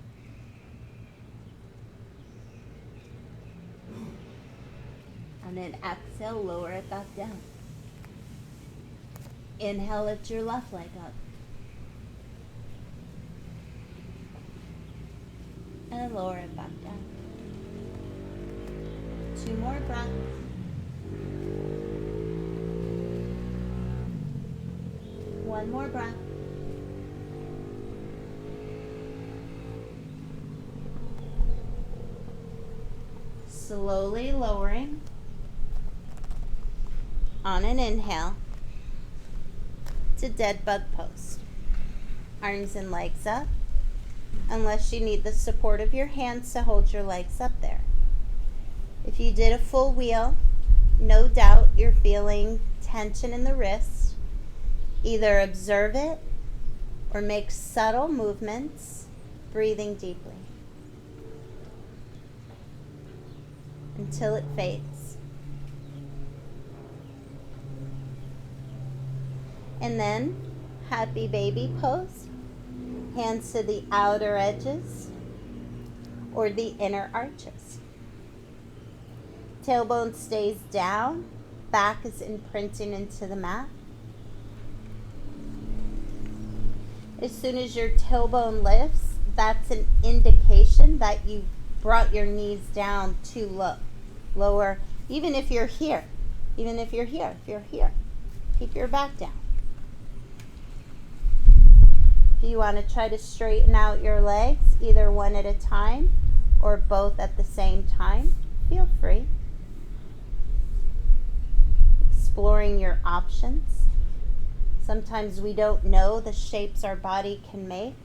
On an exhale, lower it back down. Inhale, lift your left leg up. And lower it back down. 2 more breaths. One more breath. Slowly lowering on an inhale to dead bug pose. Arms and legs up, unless you need the support of your hands to hold your legs up there. If you did a full wheel, no doubt you're feeling tension in the wrist. Either observe it or make subtle movements, breathing deeply until it fades. And then, happy baby pose. Hands to the outer edges or the inner arches. Tailbone stays down, back is imprinting into the mat. As soon as your tailbone lifts, that's an indication that you brought your knees down too low. Lower, even if you're here, keep your back down. If you want to try to straighten out your legs, either one at a time or both at the same time, feel free. Exploring your options. Sometimes we don't know the shapes our body can make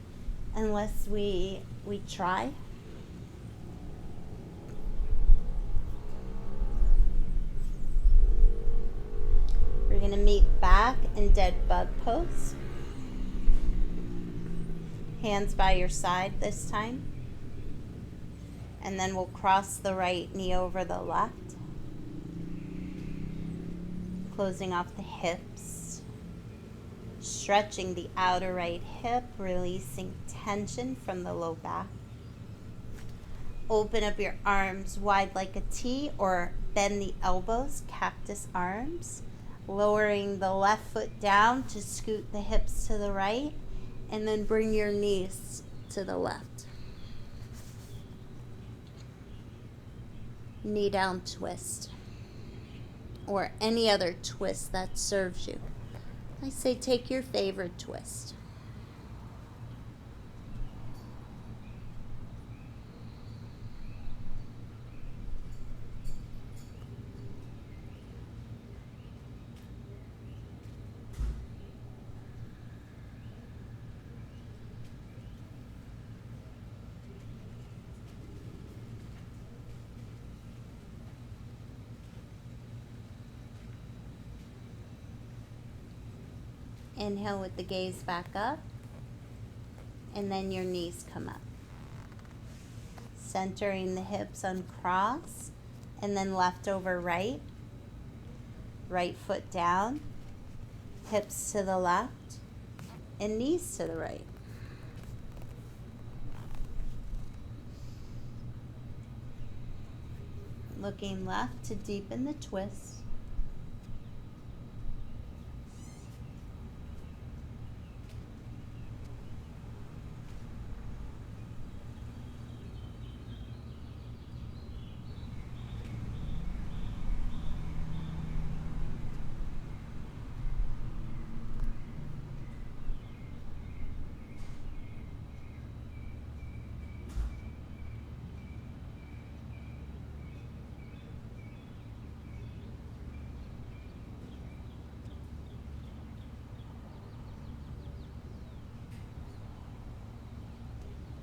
unless we try. We're going to meet back in dead bug pose. Hands by your side this time. And then we'll cross the right knee over the left. Closing off the hips. Stretching the outer right hip, releasing tension from the low back. Open up your arms wide like a T or bend the elbows, cactus arms. Lowering the left foot down to scoot the hips to the right. And then bring your knees to the left. Knee down twist. Or any other twist that serves you. I say take your favorite twist. Inhale with the gaze back up, and then your knees come up. Centering the hips uncross, and then left over right. Right foot down, hips to the left, and knees to the right. Looking left to deepen the twist.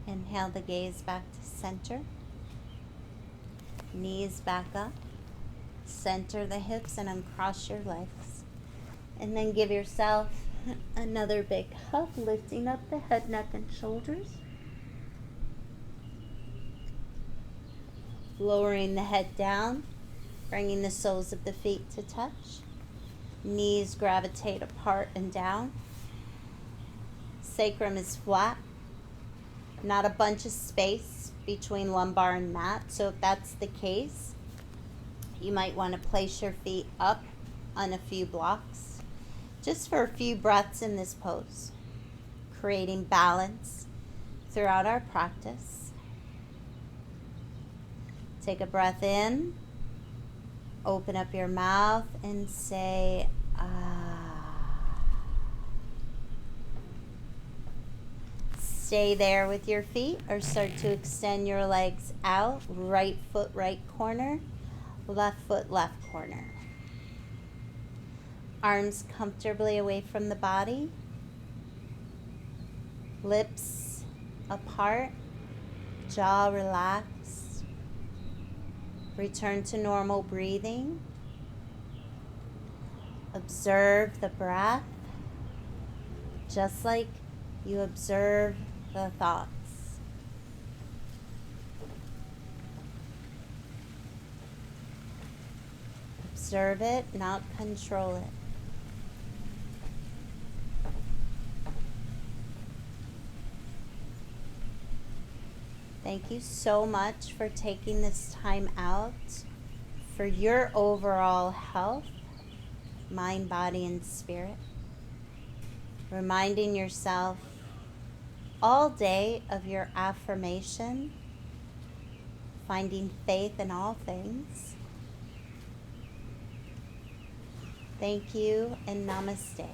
Inhale the gaze back to center. Knees back up. Center the hips and uncross your legs. And then give yourself another big hug, lifting up the head, neck, and shoulders. Lowering the head down, bringing the soles of the feet to touch. Knees gravitate apart and down. Sacrum is flat. Not a bunch of space between lumbar and mat. So if that's the case, you might want to place your feet up on a few blocks just for a few breaths in this pose, creating balance throughout our practice. Take a breath in, open up your mouth and say, ah. Stay there with your feet or start to extend your legs out. Right foot, right corner. Left foot, left corner. Arms comfortably away from the body. Lips apart. Jaw relaxed. Return to normal breathing. Observe the breath, just like you observe the thoughts. Observe it, not control it. Thank you so much for taking this time out for your overall health, mind, body, and spirit. Reminding yourself all day of your affirmation, finding faith in all things. Thank you and namaste.